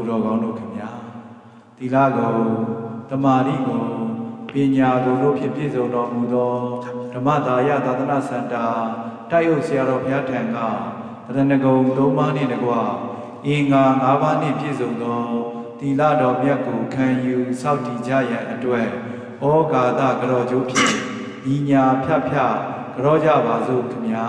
သူတော်ကောင်းတို့ခင်ဗျာသီလကိုတမာတိကိုပညာကိုတို့ဖြင့်ပြည့်စုံတော်မူသောဓမ္မဒါယသာသနာစင်တာတိုက်ဥဆရာတော်ဘုရားထံကတရဏဂုံ၃ပါးနှင့်တကွအင်္ဂါ၅ပါးနှင့်ပြည့်စုံသောသီလတော်မြတ်ကိုခံယူစောင့်တည်ကြရန်အတွက်ဩဃာတကရောကျိုးဖြင့်ညီညာဖြတ်ဖြတ်ကြောကြပါစို့ခင်ဗျာ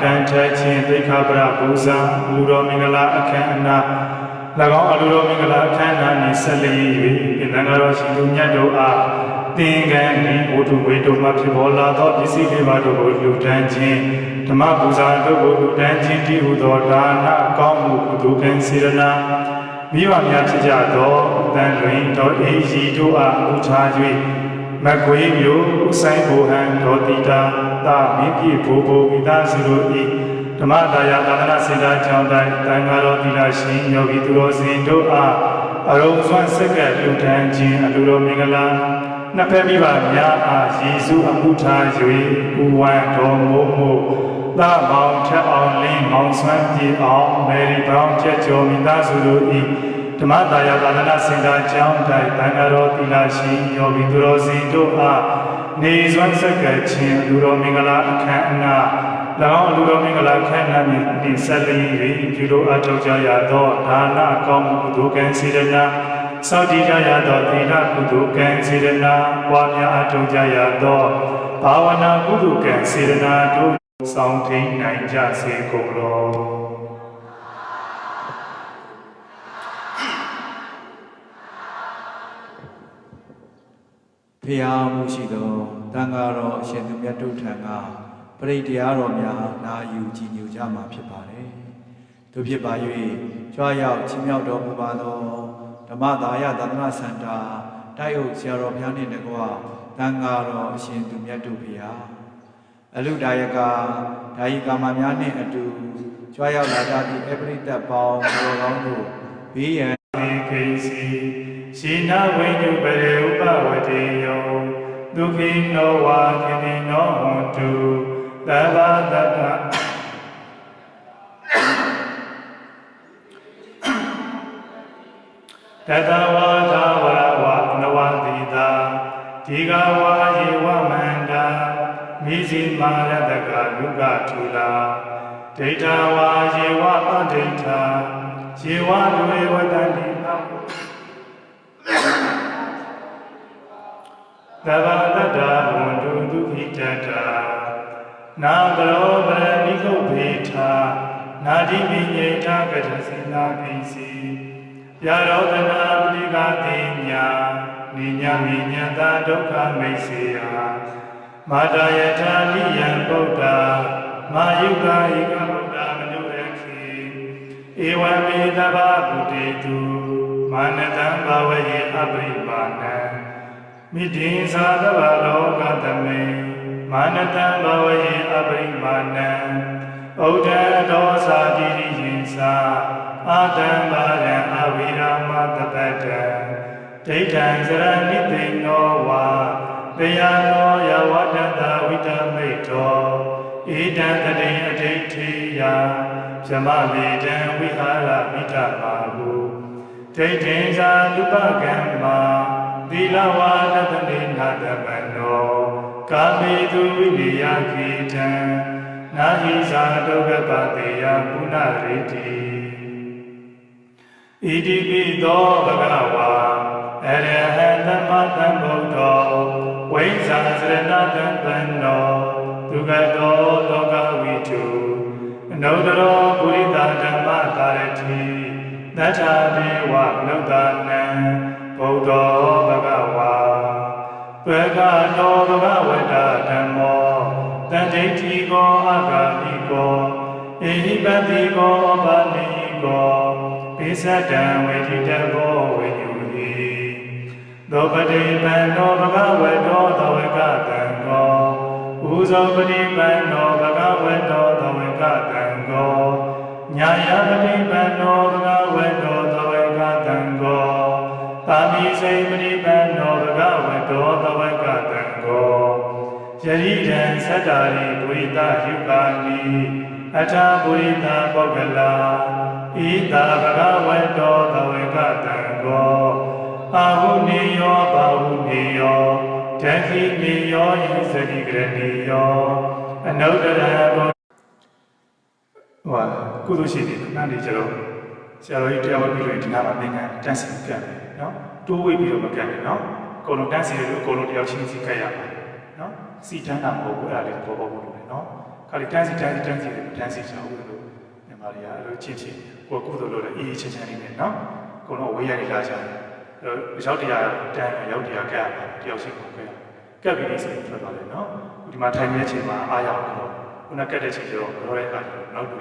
ကံထချင်းသိခါပရဘူဇာလူတော်မင်္ဂလာအခမ်းအနား၎င်းအလူတော်မင်္ဂလာအခမ်းအနားနှင့်ဆက်လျက်၍သံဃာတော်ရှင်သူမြတ်တို့အားသင်္ကန်းနှင့်ဝတ္ထုဝေတို့မှဖြစ်ပေါ်လာသောပစ္စည်းတွေပါတို့ကိုလူတန်းခြင်းဓမ္မပူဇာတို့ကိုလူတန်းခြင်းတည်ဟူသောဒါနကောင်းမှုကုသိုလ်ကံစေရနာမိဘများဖြစ်ကြသောတန်လွင်တော်အေးကြီးတို့အားဥထား၍မကွေးမျိုးဥဆိုင်ဘိုဟံတော်တိတာသာမင်းပြဘိုဘိုမိသားစုတို့၏ဓမ္မဒါယသာသနာစင်တာကျောင်းတိုင်းတန်ဃာတော်သီလရှင်ယောဂီသူတော်စင်တို့အားအရုံစွမ်းစက်ကလူတန်းခြင်းအလူတော်မင်္ဂလာနှစ်ဖက်မိဘများအားယေရှုအမှုထား၍ဥဝံတော်မို့မို့သာမောင်ထက်အောင်လင်းမောင်စွမ်းပြေအောင်မေရီဘောင်ချက်ကျော်မိသားစုတို့၏ဓမ္မဒါယသာသနာစင်တာကျောင်းတိုင်းတန်ဃာတော်သီလရှင်ယောဂီသူတော်စင်တို့အားနေစွမ်းစက်ကခြင်းလူတော်မင်္ဂလာအခမ်းအနား၎င်းလူတော်မင်္ဂလာအခမ်းအနားနှင့်ဆက်လျက်၍ပြုလို့အထောက်ကြရသောဒါနကောင်းမှုကုသိုလ်ကံစေတနာစောင့်တည်ကြရသောသီလကုသိုလ်ကံစေတနာပွားများအထောက်ကြရသောဘာဝနာကုသိုလ်ကံစေတနာတို့ဆောင်ထိန်နိုင်ကြစေကုန်လောဖျားမှုရှိသောတန်ဃာတော်အရှင်သူမြတ်တို့ထံကပရိတရားတော်များနာယူကြည်ညိုကြမှာဖြစ်ပါတယ်။တို့ဖြစ်ပါ၍ကြွားရောက်ချီးမြှောက်တော်မူပါသောဓမ္မဒါယသာသနာစင်တာတိုက်ဥဆရာတော်ဘုရားနှင့်တကွတန်ဃာတော်အရှင်သူမြတ်တို့ဖျားအလုဒါယကဒါယိကာမများနှင့်အတူကြွားရောက်လာကြသည့်အပရိသတ်ပေါင်းတော်ကောင်းတို့ဘေးရန်ကိစီရှင်နာဝိညုပရေဥပဝတိယောဒုက္ခိနောဝါကိနိနောဟောတုသဗ္ဗတတ္တတတဝါသာဝရဝနဝတိတာဒီဃဝါယေဝမန္တာမိဇိမာရတကလူကထူလာဒိဋ္ဌဝါယေဝအဒိဋ္ဌာယေဝလူေဝတန္တိသဗ္ဗတတ္တဝန္တုဒုက္ခိတတ္တနာကရောပရဏိကုတ်ဖေထာနာတိပိညေတာကတစေနာကိစီပြရောဒနာပတိကတိညာနိညာမိညာတာဒုက္ခမိတ်စေယမာတာယထာလိယံဗုဒ္ဓမာယုကာဧကဗုဒ္ဓမနုရခေဧဝမေတဗ္ဗဗုတေတုမာနတံဘဝယေအပရိပါဏံမိတိသာသဗ္ဗလောကသမေမာနတံဘဝယေအပရိမာဏံဩဒံဒောသာတိရိယင်္စာအာတံဘာရံအဝိရာမတပတ္တံဒိဋ္ဌံစရဏိသိနောဝါတယနောယဝတ္တတဝိတမိတ်တောဣဒံတတိအဋ္ဌိယဇမမေတံဝိဟာရမိတ္တမာဟုဒိဋ္ဌိဇာလူပကံမာသီလဝါဒတနေနာတပန္နောကာမေတုဝိနိယခိတံနာဟိဇာဒုက္ခပတေယပုဏ္ဏရေတိဣတိပိသောဘဂဝါအရဟံသမ္မာသမ္ဗ သတ္ထာဒေဝနုဿာနံဗုဒ္ဓောဘဂဝါဘဂတောဘဂဝတဓမ္မောတန်ဋိဋ္ဌိကောအဂါမိကောဧဟိပတိကောပါဏိကောပိစတံဝေတိတဘောဝေညုဟိသောပတိပန္နောဘဂဝတောသဝကတံကောဥဇောပတိပန္နောဘဂဝတောသဝကတံကောညာယပတိပန္နောဘဂဝတောသဝကတံကောသာမိစေပတိပန္နောဘဂဝတောသဝကတံကောယရိဒံသတ္တာရိပုရိသယုကာနိအထာပုရိသပုဂ္ဂလာဣတာဘဂဝတောသဝကတံကောအာဟုနိယောဘာဟုနိယောဓက္ခိနိယောယိသတိကရဏိယောအနုတ္တရဘောကုသိုလ်ရှိတယ်နားနေကြတော့ဆရာတော်ကြီးတရားဟောပြီးလို့ဒီနားမှာသင်္ကန်းတန်းစီပြတ်တယ်နော်တိုးဝိပြီးတော့မပြတ်နဲ့နော်အကုန်လုံးတန်းစီတယ်လို့အကုန်လုံးတရားချင်းစီကြိုက်ရမှာနော်စီတန်းတာမဟုတ်ဘူးအဲ့ဒါလေးပေါ်ပေါ်လို့လေနော်ခါလေးတန်းစီတယ်တန်းစီချောင်းလို့မြန်မာတွေကအဲ့လိုချင်းချင်းကိုကုသိုလ်လုပ်တယ်အေးချင်းချင်းလေးနဲ့နော်အကုန်လုံးဝေးရနေလာကြတယ်ရောက်တရားတန်းရောက်တရားကပ်တယောက်ချင်းကိုကပ်ပြီးဆိုထွက်သွားတယ်နော်ဒီမှာထိုင်နေတဲ့အချိန်မှာအားရအောင်တော့ခုနကပ်တဲ့ချိန်ကျတော့ဘောရဲကနောက်တူ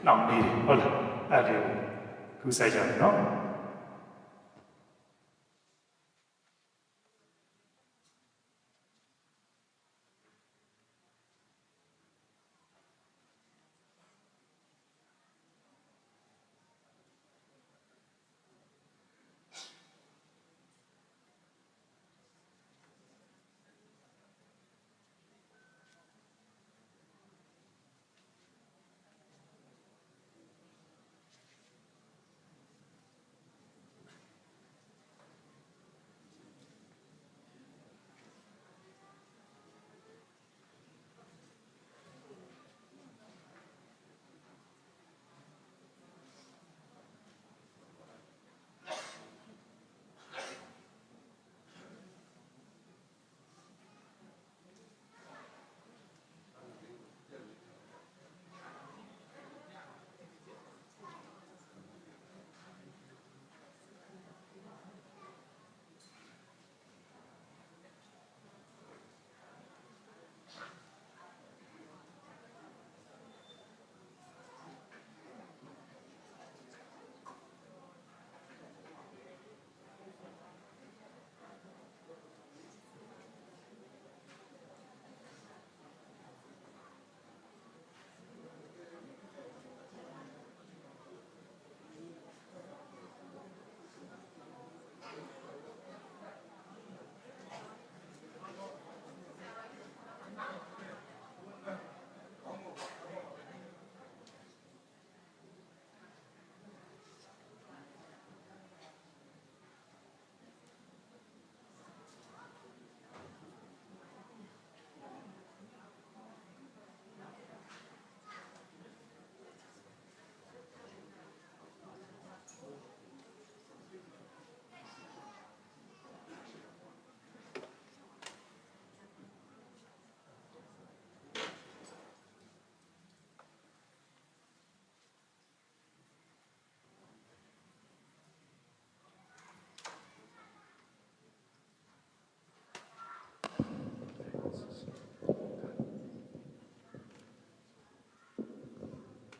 နှောင့်နေတယ်ဟုတ်လားအဲ့ဒီကူးဆိုင်ကြတယ်နော်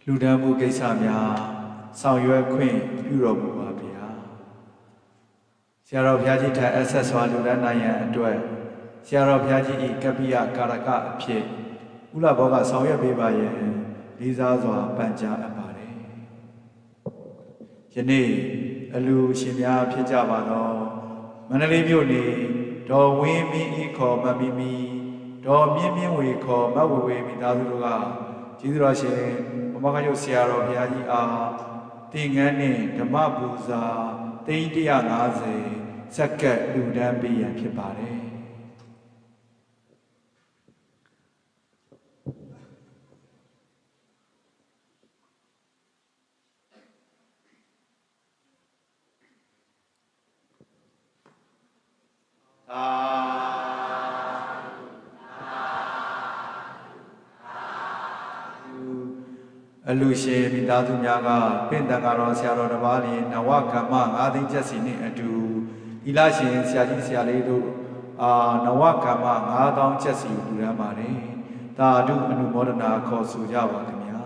လူဒန်းမှုကိစ္စများဆောင်ရွက်ခွင့်ပြုတော်မူပါဗျာဆရာတော်ဘုရားကြီးထံအဆက်စွာလူဒန်းနိုင်ရန်အတွက်ဆရာတော်ဘုရားကြီး၏ကပ္ပိယကာရကအဖြစ်ဥလဘောကဆောင်ရွက်ပေးပါရဲ့လေးစားစွာပန်ကြားအပ်ပါတယ်ယနေ့အလူရှင်များဖြစ်ကြပါတော့မန္တလေးမြို့နေဒေါ်ဝင်းမင်းဤခေါ်မမီမီဒေါ်မြင့်မြင့်ဝေခေါ်မဝေဝေမိသားစုတို့ကကျေးဇူးတော်ရှင်မခရုပ်ဆရာတော်ဘုရားကြီးအားသင်္ကန်းနှင့်ဓမ္မပူဇာ150စက္ကန့်လူဒန်းပေးရန်ဖြစ်ပါတယ် အလူရှင်မိသားစုများကပင့်တန်ကတော့ဆရာတော်တစ်ပါးလင်နဝကမ္မ9 သိန်းကျပ်စီနှင့်အတူဤလရှင်ဆရာကြီးဆရာလေးတို့နဝကမ္မ9000ကျပ်စီလူရမ်းပါတယ်သာဓုအနုမောဒနာခေါ်ဆိုကြပါခင်ဗျာ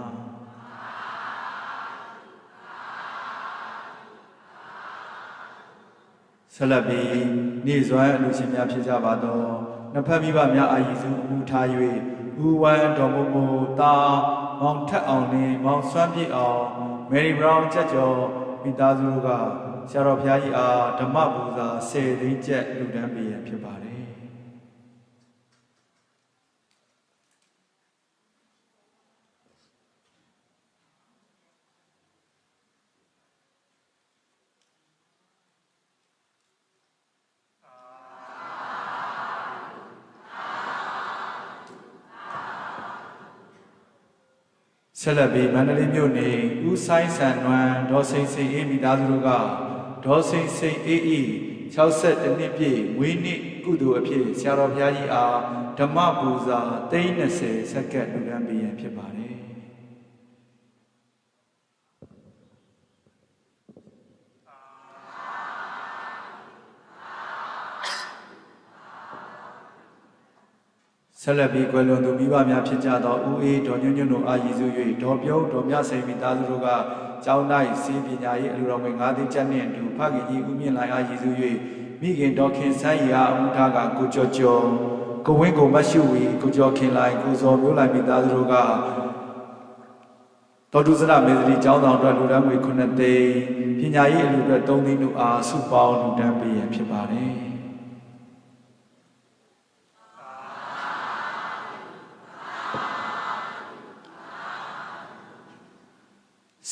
ဆက်လက်ပြီးနေ့စွမ်းအလူရှင်များဖြစ်ကြပါတော့နှစ်ဖက်မိဘများအာရည်စုအမှုထား၍ဥဝမ်းတော်မူမူတာမောင်ထက်အောင်နှင့်မောင်စွမ်းပြည့်အောင်မယ်ရီဘရောင်းချက်ကျော်မိသားစုကဆရာတော်ဘုရားကြီးအားဓမ္မပူဇာ10 သိန်းကျပ်လူဒန်းပေးရဖြစ်ပါတယ်ဆက်လက်ပြီးမန္တလေးမြို့နေဦးဆိုင်ဆန်နွမ်းဒေါ်စိန်စိန်အေးမိသားစုတို့ကဒေါ်စိန်စိန်အေးဤ62နှစ်ပြည့်ဝင်းနှစ်ကုသိုလ်အဖြစ်ဆရာတော်ဘုရားကြီးအားဓမ္မပူဇာ30 စက္ကန့်လူဒန်းပေးရန်ဖြစ်ပါတယ်ဆက်လက်ပြီးကွယ်လွန်သူမိဘများဖြစ်ကြသောဦးအေးဒေါ်ညွန့်ညွန့်တို့အားရည်စူး၍ဒေါ်ပြုံးဒေါ်မြစိန်မိသားစုတို့ကကျောင်း၌စီးပညာရေးအလူတော်ငွေ9 သိန်းကျပ်နှင့်အတူဖခင်ကြီးဦးမြင့်လိုင်အားရည်စူး၍မိခင်ဒေါ်ခင်ဆန်းရီအားအမှုထားကကိုကျော်ကျော်ကိုဝင်းကိုမတ်ရှုဝီကိုကျော်ခင်လိုင်ကိုစော်မျိုးလိုင်မိသားစုတို့ကတော်တုစရမေသတိကျောင်းဆောင်အတွက်လူတန်းငွေ9 သိန်းပညာရေးအလူအတွက်3 သိန်းတို့အားစုပေါင်းလူတန်းပေးရန်ဖြစ်ပါတယ်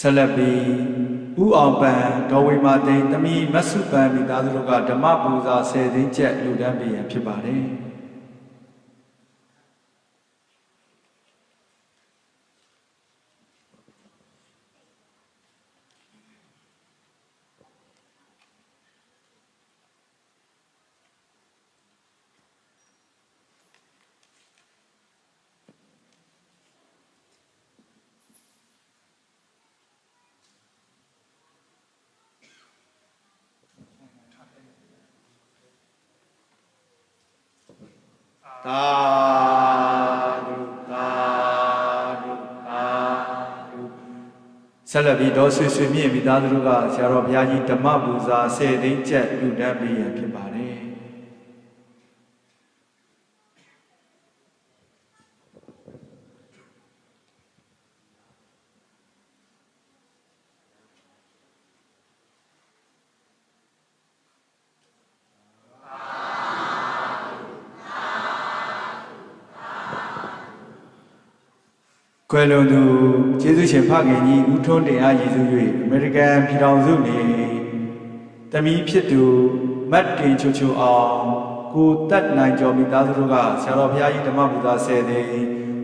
ဆက်လက်ပြီးဥအောင်ပန်ဒေါ်ဝေမာသိန်းသမီးမဆုပန်မိသားစုတို့ကဓမ္မပူဇာ10 သိန်းကျပ်လူဒန်းပေးရန်ဖြစ်ပါတယ်သာဓုသာဓုသာဓုဆက်လက်ပြီးဒေါ်ဆွေဆွေမြင့်မိသားစုတို့ကဆရာတော်ဘုရားကြီးဓမ္မပူဇာ10 သိန်းကျပ်လူဒန်းပေးရန်ဖြစ်ပါတယ်ကွယ်လွန်သူကျေးဇူးရှင်ဖခင်ကြီးဦးထွန်းတင်အားရည်စူး၍အမေရိကန်ပြည်ထောင်စုနေတမီးဖြစ်သူမတ်တင်ချိုချိုအောင်ကိုတက်နိုင်ကျော်မိသားစုတို့ကဆရာတော်ဘုရားကြီးဓမ္မပူဇာ10 သိန်း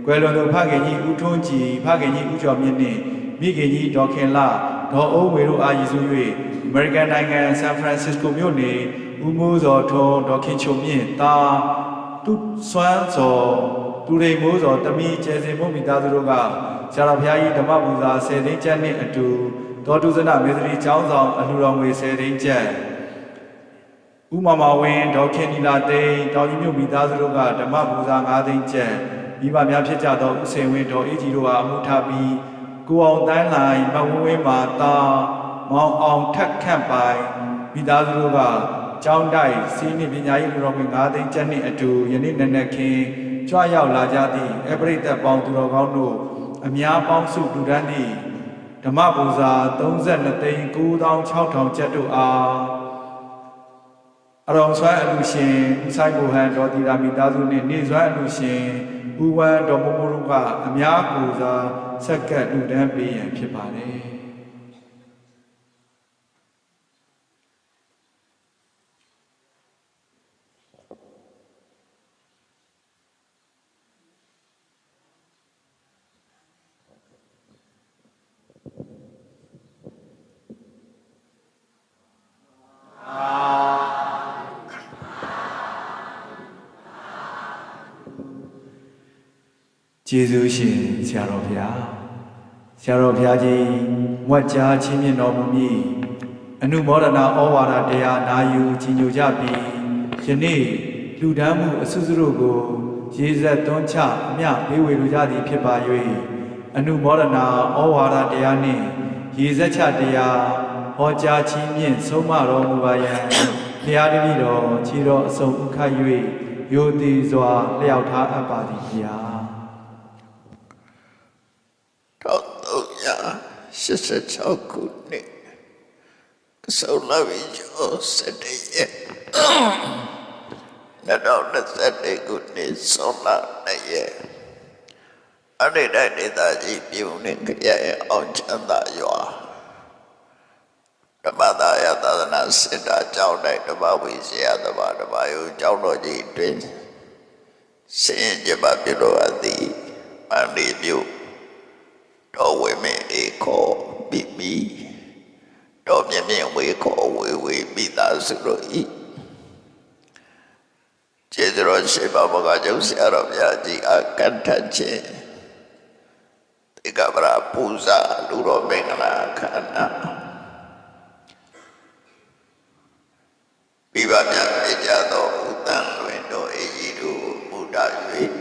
ကွယ်လွန်သူဖခင်ကြီးဦးထွန်းကြည်ဖခင်ကြီးဦးကျော်မြင့်နှင့်မိခင်ကြီးဒေါ်ခင်လဒေါ်အိုးဝေတို့အားရည်စူး၍အမေရိကန်နိုင်ငံဆန်ဖရန်စစ္စကိုမြို့နေဦးမိုးစော်ထွန်းဒေါ်ခင်ချိုမြင့်တာတူစွမ်းစော်တူရိမိုးစော်တမီးကျဲစင်မို့မိသားစုတို့ကဆရာတော်ဘုရားကြီးဓမ္မပူဇာ10 သိန်းကျပ်နှင့်အတူဒေါ်တုဇနမေသရီကျောင်းဆောင်အလှူတော်ငွေ10 သိန်းကျပ်ဥမမဝင်းဒေါ်ခင်နီလာသိန်းတောင်ကြီးမြို့မိသားစုတို့ကဓမ္မပူဇာ9 သိန်းကျပ်မိဘများဖြစ်ကြသောဦးစိန်ဝင်းဒေါ်အေးကြီးတို့အားအမှုထားပြီးကိုအောင်တန်းလိုင်မဝင်းဝင်းမာတာမောင်အောင်ထက်ခန့်ပိုင်မိသားစုတို့ကကျောင်းတိုက်စီးနှင့်ပညာရေးအလှူတော်ငွေ9 သိန်းကျပ်နှင့်အတူယနေ့နက်နက်ခင်းကြွရောက်လာကြသည့်အပရိသတ်ပေါင်းသူတော်ကောင်းတို့အများပေါင်းစုလူဒန်းသည့်ဓမ္မပူဇာ32 သိန်း 96,000 ကျပ်တို့အားအရုံဆွမ်းအလူရှင်ဦးဆိုင်ကိုဟန်ဒေါ်တီရာမိသားစုနှင့်နေစွမ်းအလူရှင်ဦးဝမ်းဒေါ်မိုးမိုးတို့ကအများပူဇာဆက်ကပ်လူဒန်းပေးရန်ဖြစ်ပါတယ်ကျေးဇူးရှင်ဆရာတော်ဘုရား ဆရာတော်ဘုရားကြီးမွတ်ကြားချင်းမြင့်တော်မူမည်အနုမောဒနာဩဝါဒတရားနာယူကြီးညိုကြပြီးယနေ့လူဒန်းမှုအစုစုတို့ကိုရေဇက်သွန်းချအမျှပေးဝေလိုကြသည်ဖြစ်ပါ၍အနုမောဒနာဩဝါဒတရားနှင့်ရေဇက်ချတရားဟောကြားချင်းမြင့်ဆုံးမတော်မူပါယံဘုရားတပည့်တော်ခြေတော်အစုံဥခတ်၍ယိုသည်စွာလျှောက်ထားအပ်ပါသည်ဘုရား 1386 ခုနှစ်ကဆုလဝီကျော်7ရက်2021ခုနှစ်ဆောလ2ရက်အရိဒဒေသကြီးပြုံးနေကြရဲ့အောင်ချမ်းသာရွာဓမ္မသာယသာသနာစင်တာကျောင်း၌ဓမ္မဝိဇ္ဇာသဘာဓမ္မယုံကျောင်းတော်ကြီးတွင်စင်ကြပါပြုလို့အပ်သည်မန္တိပြုတော်ဝေမင်းအေခေါ်မိမိတော်မြင့်မြင့်ဝေခေါ်ဝေမိသားစုတို့ဤကျေးဇူးတော်ရှိပါဘုရားကျောင်းဆရာတော်ဘုရားကြီးအကန့်ထခြင်းတေကဗရာပူဇာလူတော်မင်္ဂလာခန္ဓာပြပါပြပြကြသောဥတ္တန်လွင်တော်အေကြီးတို့ဘုရား၍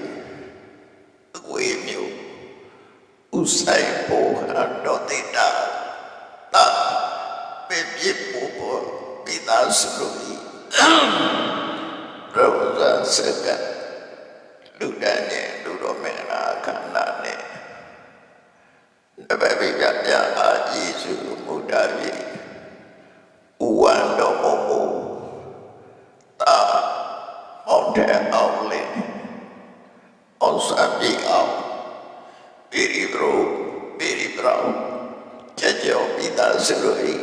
အဝေးမျိုးဥဆိုင်ပေါ်တော်တိတာတာပေပြပေါ်ပေါ်ပိသာစုလို့ရောဇာစကလူတန်းနဲ့လူတော်မင်္ဂလာခန္ဓာနဲ့တပည့်ပြပြအာယေစုဘုရားပြီဥဝံတော်မမူတာမောင်တဲ့အောင်လင်းအောင်စပြီအောင်ပေရီဘရောကြောပိသားစုတို့ဤ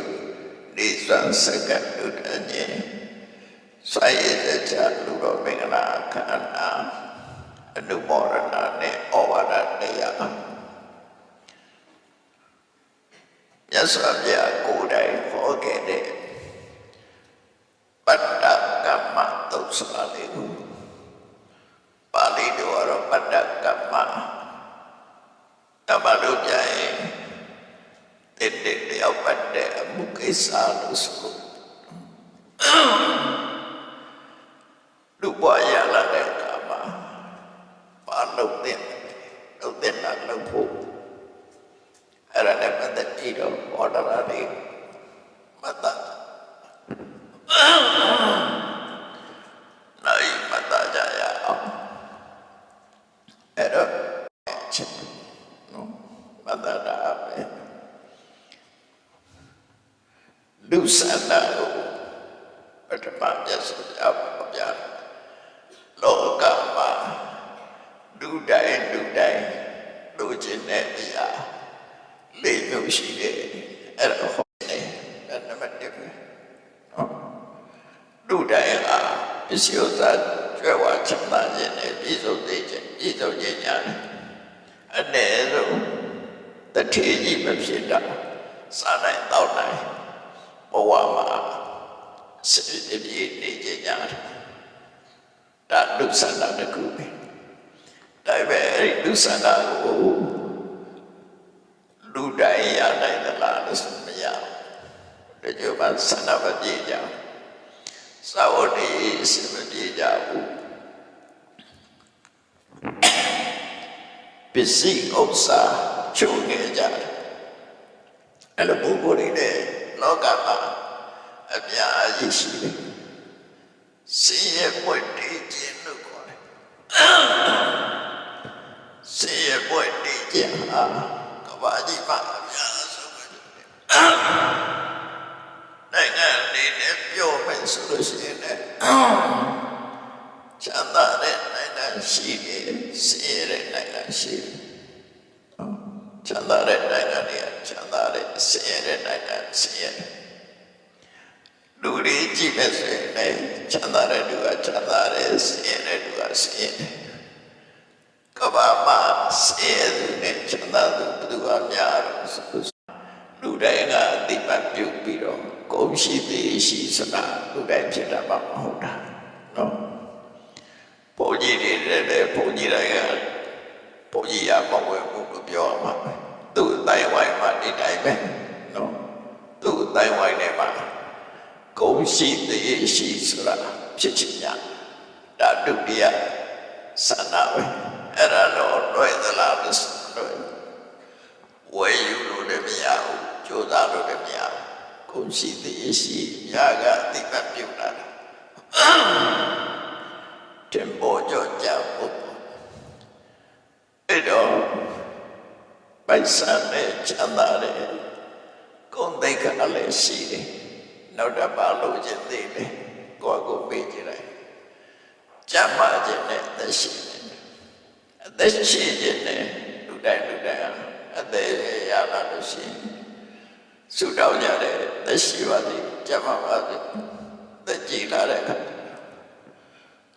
နေစံစကလူတန်းနဲ့ဆိုင်ရတဲ့ချလူတော်မင်္ဂလာခန္ဓာအနုမောဒနာနဲ့ဩဝါဒတရားမြတ်စွာဘုရားကိုယ်တိုင်ဟောခဲ့တဲ့ပတ္တကမ္မသုတ်စာလေးကိုပါဠိတော်ကတော့ပတ္တကမ္မတမလို့ပြရင်တဲ့တယောက်ပတ်တဲ့အမှုကိစ္စလို့ဆိုလူပွားရလာတဲ့အခါမှာဘာလုပ်တဲ့နာလုပ်ဖို့အဲ့ဒါနဲ့ပတ်သက်ပြီးတော့ဟောတာလေးမတတ်နိုင်မတတ်ကြရအောင်အဲ့တော့ချက်နော်မတတ်တာပဲလူစန္ဒကိုပထမမြတ်စွာဘုရားပြလောကမှာလူတိုင်းလူချင်းတဲ့အရာလေးမျိုးရှိတယ်အဲ့ဒါဟောတယ်အဲ့နံပါတ်1ပဲနော်လူတိုင်းဟာပစ္စည်းဥစ္စာကျွဲဝါချမ်းသာခြင်းနဲ့ပြည့်စုံခြင်းညာအနည်းဆုံးတထေကြီးမဖြစ်တာစားနိုင်တောက်နိုင်ဘဝမှာစိတ်ပြည့်နေခြင်းညာဒါလူဆန္ဒတစ်ခုပဲဒါပဲလူဆန္ဒကိုလူတိုင်းရနိုင်သလားလို့ဆိုမရဘူးဒီလိုမှဆန္ဒမပြည့်ကြဘူးသာဝတိစမပြည့်ကြဘူးပစ္စည်းဥစ္စာချုပ်နေကြတယ်အဲ့လိုပုဂ္ဂိုလ်တွေလောကမှာအများကြီးရှိတယ်ဆင်းရဲပွက်တည်ခြင်းလို့ခေါ်တယ်ဆင်းရဲပွက်တည်ခြင်းဟာကဘာကြီးမှာအများဆုံးပဲနိုင်ငံလေးနဲ့ပြောမယ်ဆိုလို့ရှိရင်ချမ်းသာတဲ့နိုင်ငံရှိတယ်ဆင်းရဲတဲ့နိုင်ငံရှိတယ်ချမ်းသာတဲ့နိုင်ငံတွေချမ်းသာတဲ့ဆင်းရဲတဲ့နိုင်ငံဆင်းရဲလူတွေကြည့်မယ်ဆိုရင်ချမ်းသာတဲ့လူကချမ်းသာတယ်ဆင်းရဲတဲ့လူကဆင်းရဲကဘာမှာဆင်းရဲသူနဲ့ချမ်းသာသူဘယ်သူကများတော့ဆိုလူတိုင်းကအတိမတ်ပြုတ်ပြီးတော့ကိုယ်ရှိသေးရှိစတာလူတိုင်းဖြစ်တာမဟုတ်တာနော်ဘုန်းကြီးတွေလည်းဘုန်းကြီးတိုင်းကဘုန်းကြီးရမဝဲဘူးလို့ပြောမှာသူ့အတို တိုင်းဝိုင်းမှာဒီတိုင်းပဲနော်သူ့တိုင်းဝိုင်းထဲမှာဂုဏ်ရှိသေးရှိဆိုတာဖြစ်ချင်ကြဒါဒုတိယဆန္ဒပဲအဲ့ဒါတော့လွယ်သလားလို့ဆိုဝယ်ယူလို့လည်းမရဘူးကြိုးစားလို့လည်းမရဘူးဂုဏ်ရှိသေးရှိညာကအတိမတ်ပြုတ်လာတာတင်ပေါ်ကြောကြောက်ဖို့အဲ့တော့ပိုက်ဆံနဲ့ချမ်းသာတယ်ဂုဏ်သိက္ခာလည်းရှိတယ်နောက်တစ်ပါးလို့ခြင်းသေးတယ်ကိုယ့်ကိုပေးကြတယ်ကျမ်းမာခြင်းနဲ့အသက်ရှိတယ်အသက်ရှိခြင်းနဲ့လူတိုင်းအသက်ရလာလို့ရှိရင်ဆုတောင်းကြတယ်သက်ရှိပါစေကျမ်းမာပါစေသက်ကြည်လာတဲ့အခါ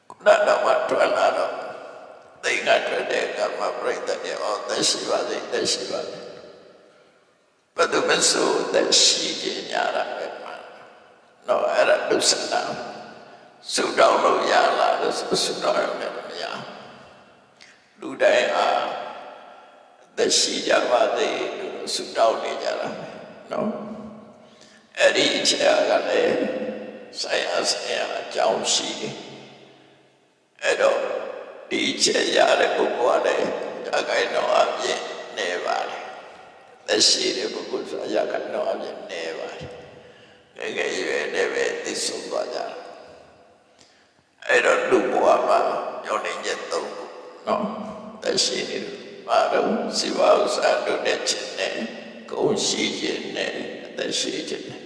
ခုနတော့ထွက်လာတော့သိက္ခာထွက်တဲ့ကမ္မပရိသတ်ရဲ့သက်ရှိပါစေသက်ရှိပါစေဘယ်သူမဆိုသက်ရှိခြင်းညာတာပဲနော်အဲ့ဒါဒုစနာဆုတောင်းလို့ရလာလို့ဆုတောင်းရတယ်မရလူတိုင်းအားသက်ရှိကြပါစေလို့ဆုတောင်းနေကြတာနော်အဲ့ဒီအချက်ကလည်းဆိုင်ရာအကြောင်းရှိတယ်အဲ့တော့ဒီချက်ရတဲ့ပုဂ္ဂိုလ်ကလည်းရခိုင်တော်အပြည့်နေပါတယ်သက်ရှိတဲ့ပုဂ္ဂိုလ်ဆိုရခိုင်တော်အပြည့်နေပါတယ်ငယ်ရွယ်နဲ့ပဲသိဆုံးသွားကြတယ်အဲ့တော့လူဘဝမှာညှော်နေချက်သုံးခုနော်သက်ရှိနေတယ်ဘာလို့စီဝါဥစ္စာတို့နဲ့ခြင်းနဲ့ဂုဏ်ရှိခြင်းနဲ့အသက်ရှိခြင်းနဲ့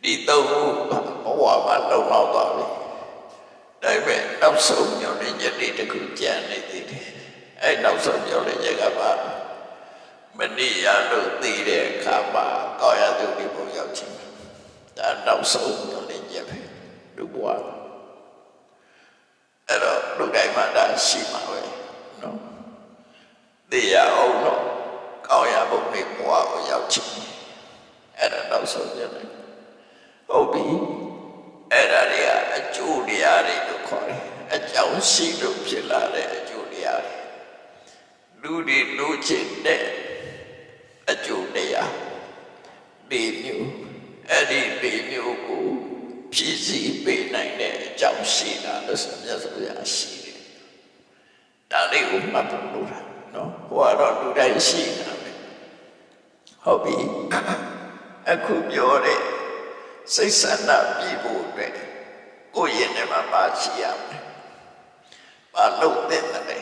ဒီသုံးခုဘဝမှာလုံလောက်သွားပြီဒါပေမဲ့နောက်ဆုံးညှော်နေချက်တွေတခုကြံနေသေးတယ်အဲ့နောက်ဆုံးညှော်နေချက်ကပါမနိယလို့သိတဲ့အခါမှာကောင်းရသူဒီဘုံရောက်ခြင်းဒါနောက်ဆုံးညှော်နေချက်ပဲလူဘဝအဲ့တော့လူတိုင်းမှာဒါရှိမှာပဲနော်သိရအောင်တော့ကောင်းရဘုံလေးဘဝကိုရောက်ခြင်းအဲ့ဒါနောက်ဆုံးညှော်နေဟုတ်ပြီအဲ့ဒါတွေကအကျိုးတရားတွေလို့ခေါ်တယ်အကြောင်းရှိလို့ဖြစ်လာတဲ့အကျိုးတရားတွေလူတွေလူချင်းတဲ့အကျိုးတရားဒီမျိုးအဲ့ဒီမျိုးကိုဖြည့်ဆည်းပေးနိုင်တဲ့အကြောင်းရှိတာလို့ဆိုမြတ်စွာဘုရားရှိတယ်ဒါလေးကိုမှတ်ဖို့လိုတာနော်ဟိုကတော့လူတိုင်းရှိတာပဲဟုတ်ပြီအခုပြောတဲ့စိတ်ဆန္ဒပြည့်ဖို့အတွက်ကိုယ့်ရင်ထဲမှာပါရှိရမယ်။ဘာလို့တဲ့လဲ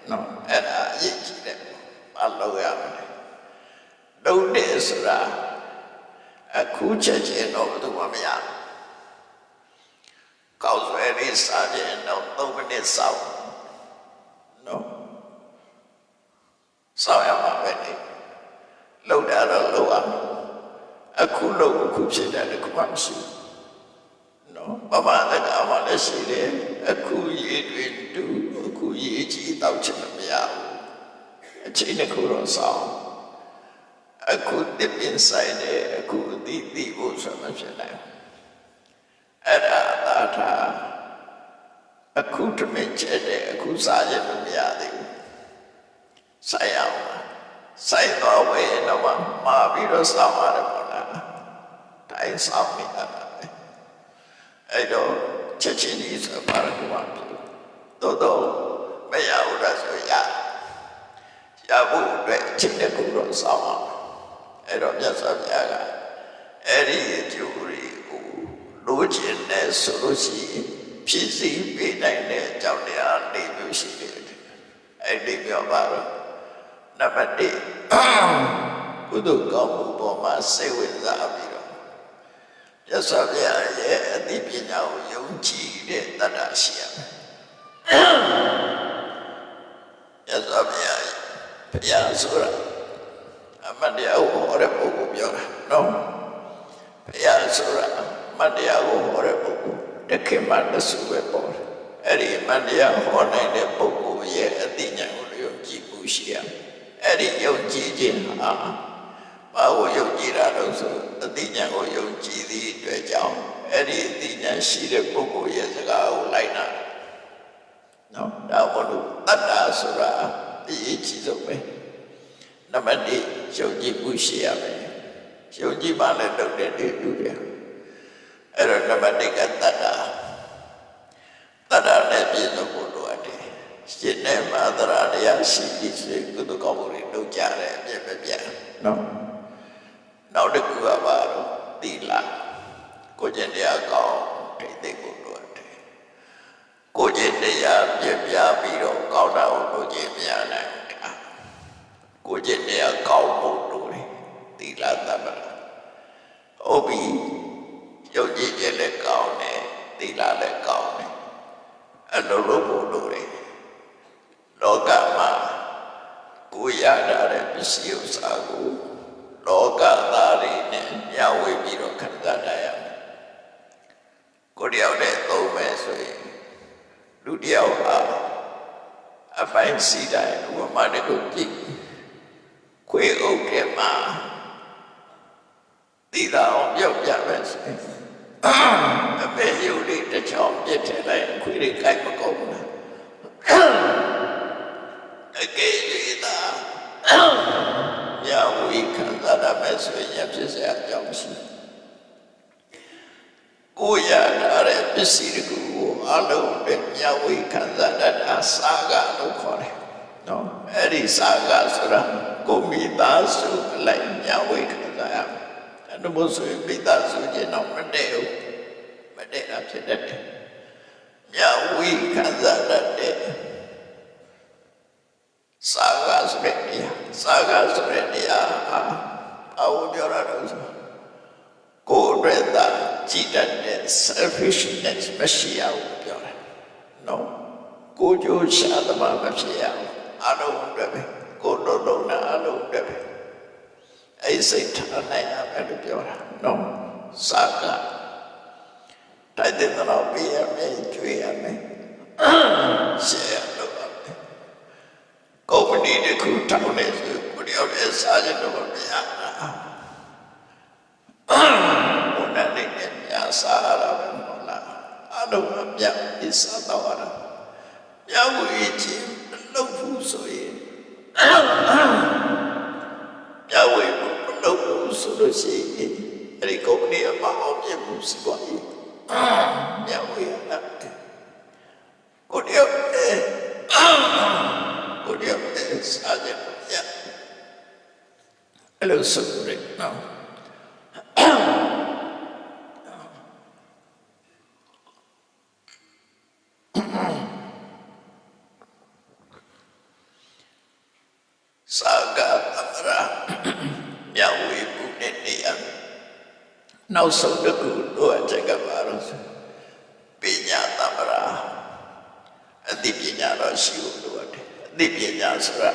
နော်အဲ့ဒါအရေးကြီးတယ်ဘာလို့ရမလဲလုံးတဲ့ဆိုတာအခုချက်ချင်းတော့ဘယ်သူမှမရကောက်ဆွဲလေးစားခြင်းတော့3မိနစ်စောင့်နော်စောင့်ရမှာပဲလေလုံးတာတော့လုံးအောင်အခုလုံးအခုဖြစ်တယ်အခုမှမရှိဘူးနော်ဘာမှလည်းအမှလည်းရှိတယ်အခုရေးတွင်တူအခုရေးကြည့်တော့ချင်မရဘူးအချိန်တစ်ခုတော့စောင့်အခုတပင်းဆိုင်တယ်အခုဒီဖို့ဆိုမှဖြစ်နိုင်အဲ့ဒါသာသာအခုတမင်ချက်တယ်အခုစားရမရသေးဘူးဆိုင်အောင်ဆိုင်တော့ဝေးတော့မှာပြီးတော့စောင့်ရတယ်ပေါ့လားတိုင်းစောင့်နေတာပဲအဲ့တော့ချက်ချင်းကြီးဆိုပါတော့မှာတော့မရဘူးလားဆိုရဖို့အတွက်ချက်တဲ့ကူတော့စောင့်အောင်အဲ့တော့မြတ်စွာဘုရားကအဲ့ဒီအကျိုးတွေကိုလိုချင်တဲ့ဆိုလို့ရှိရင်ဖြည့်ဆည်းပေးနိုင်တဲ့အကြောင်းတရား၄မျိုးရှိတယ်အဲ့ဒီပြောပါတော့နံပါတ်1ကုသိုလ်ကောင်းမှုပေါ်မှာစိတ်ဝင်စားပြီးတော့မြတ်စွာဘုရားရဲ့အသိပညာကိုယုံကြည်တဲ့တတ္တရှိရမယ်မြတ်စွာဘုရားဆိုတာအမှန်တရားကိုဟောတဲ့ပုဂ္ဂိုလ်ပြောတာနော်ဘုရားဆိုတာအမှန်တရားကိုဟောတဲ့ပုဂ္ဂိုလ်တခင်မှတဆူပဲပေါ်တယ်အဲ့ဒီအမှန်တရားဟောနိုင်တဲ့ပုဂ္ဂိုလ်ရဲ့အသိဉာဏ်ကိုယုံကြည်မှုရှိရမယ်အဲ့ဒီယုံကြည်ခြင်းဟာဘာကိုယုံကြည်တာလို့ဆိုအသိဉာဏ်ကိုယုံကြည်သည့်အတွက်ကြောင့်အဲ့ဒီအသိဉာဏ်ရှိတဲ့ပုဂ္ဂိုလ်ရဲ့စကားကိုလိုက်နာနော်ဒါမို့လို့တတ္တဆိုတာအရေးကြီးဆုံးပဲနံပါတ်1 ယုံကြည်မှုရှိရမယ်ယုံကြည်မှလည်းလုပ်တဲ့ဒီလူတွေအဲ့တော့နံပါတ်1ကတတ္တာနဲ့ပြည့်စုံဖို့လိုအပ်တယ်ရှင်နဲ့မာသရာတရားရှိပြီးစေကုသကောင်းမှုတွေလုပ်ကြတယ်အပြည့်ပဲပြနော်နောက်တစ်ခုကပါတော့သီလကိုကျင့်တရားကောင်းထိသိဖို့လိုအပ်တယ်ကိုကျင့်တရားပြပြပြီးတော့ကောင်းတာကိုလုပ်ခြင်းမရနိုင်ဘူးကိုကျင့်တရားကောင်းဖို့လိုတယ်သီလသမ္မာဟုတ်ပြီယုံကြည်ခြင်းလည်းကောင်းတယ်သီလလည်းကောင်းတယ်အလိုလိုဖို့လိုတယ်လောကမှာကိုရတာတဲ့ပစ္စည်းဥစ္စာကိုလောကသားတွေနဲ့မျှဝေပြီးတော့ခံစားတတ်ရမယ်ကိုတယောက်နဲ့သုံးမယ်ဆိုရင်လူတယောက်ဟာအပိုင်းစီတိုင်းဝမတကုကြည့်ခွေးအုပ်ထဲမှာတိတာအောင်ပြောက်ပြမယ်ဆိုရင်အမေယူလေးတစ်ချောင်းပြစ်ထည့်လိုက်ခွေးတွေကြိုက်မကုန်ဘူးအကေရီတာမြာဝီခံစားရမယ်ဆိုရင်ဖြစ်စရာအကြောင်းရှိကိုရထားတဲ့ပစ္စည်းတွေကိုအလုံးနဲ့မြာဝီခံစားတတ်တာစာကလို့ခေါ်တယ်နော်အဲ့ဒီစာကဆိုတာကိုမိသားစုအလိုက်မြာဝီခံစားရမယ်အဲ့ဒါမို့ဆိုရင်မိသားစုချင်းတော့မတည့်ဘူးမတည့်တာဖြစ်တတ်တယ်မြာဝီခံစားတတ်တဲ့စာကဆိုတဲ့နေရာအဝပြောရတော့ကိုယ်ရတာကြည်တတ်တဲ့ selfishness မရှိရဘူးပြောတယ်နော်ကိုကြိုးရှာသမားမဖြစ်ရဘူးအလုံးအတွက်ပဲကိုလုံးလုံးနဲ့အလုံးအတွက်ပဲအဲ့စိတ်ထားနိုင်ရမယ်လို့ပြောတာနော်စာကတိုက်တဲ့တော့ပြရမယ်ကျွေးရမယ်ရှယ်ရလို့ပါကုမ္ပဏီတစ်ခုထောင်နေဆိုကိုတယောက်ရဲ့စားကြတော့မရဘုန်းနဲ့ညစားရတာပဲမဟုတ်လားအလုံးအပြတ်ဒီစားတော့ရတာမြတ်ဝီချင်းမလုပ်ဘူးဆိုရင်မြတ်ဝီမလုပ်ဘူးဆိုလို့ရှိရင်အဲ့ဒီကုမ္ပဏီအမအောင်ပြမှုစီပွားရေးမြတ်ဝီကကိုတယောက်စားကြရအဲ့လိုဆိုရနော်စာကသမရာမြဝေမှုနဲ့နေရနောက်ဆုံးတစ်ခုလိုအပ်ချက်ကပါတော့ပညာသမရာအသိပညာတော့ရှိဖို့လိုတယ်အသိပညာဆိုတာ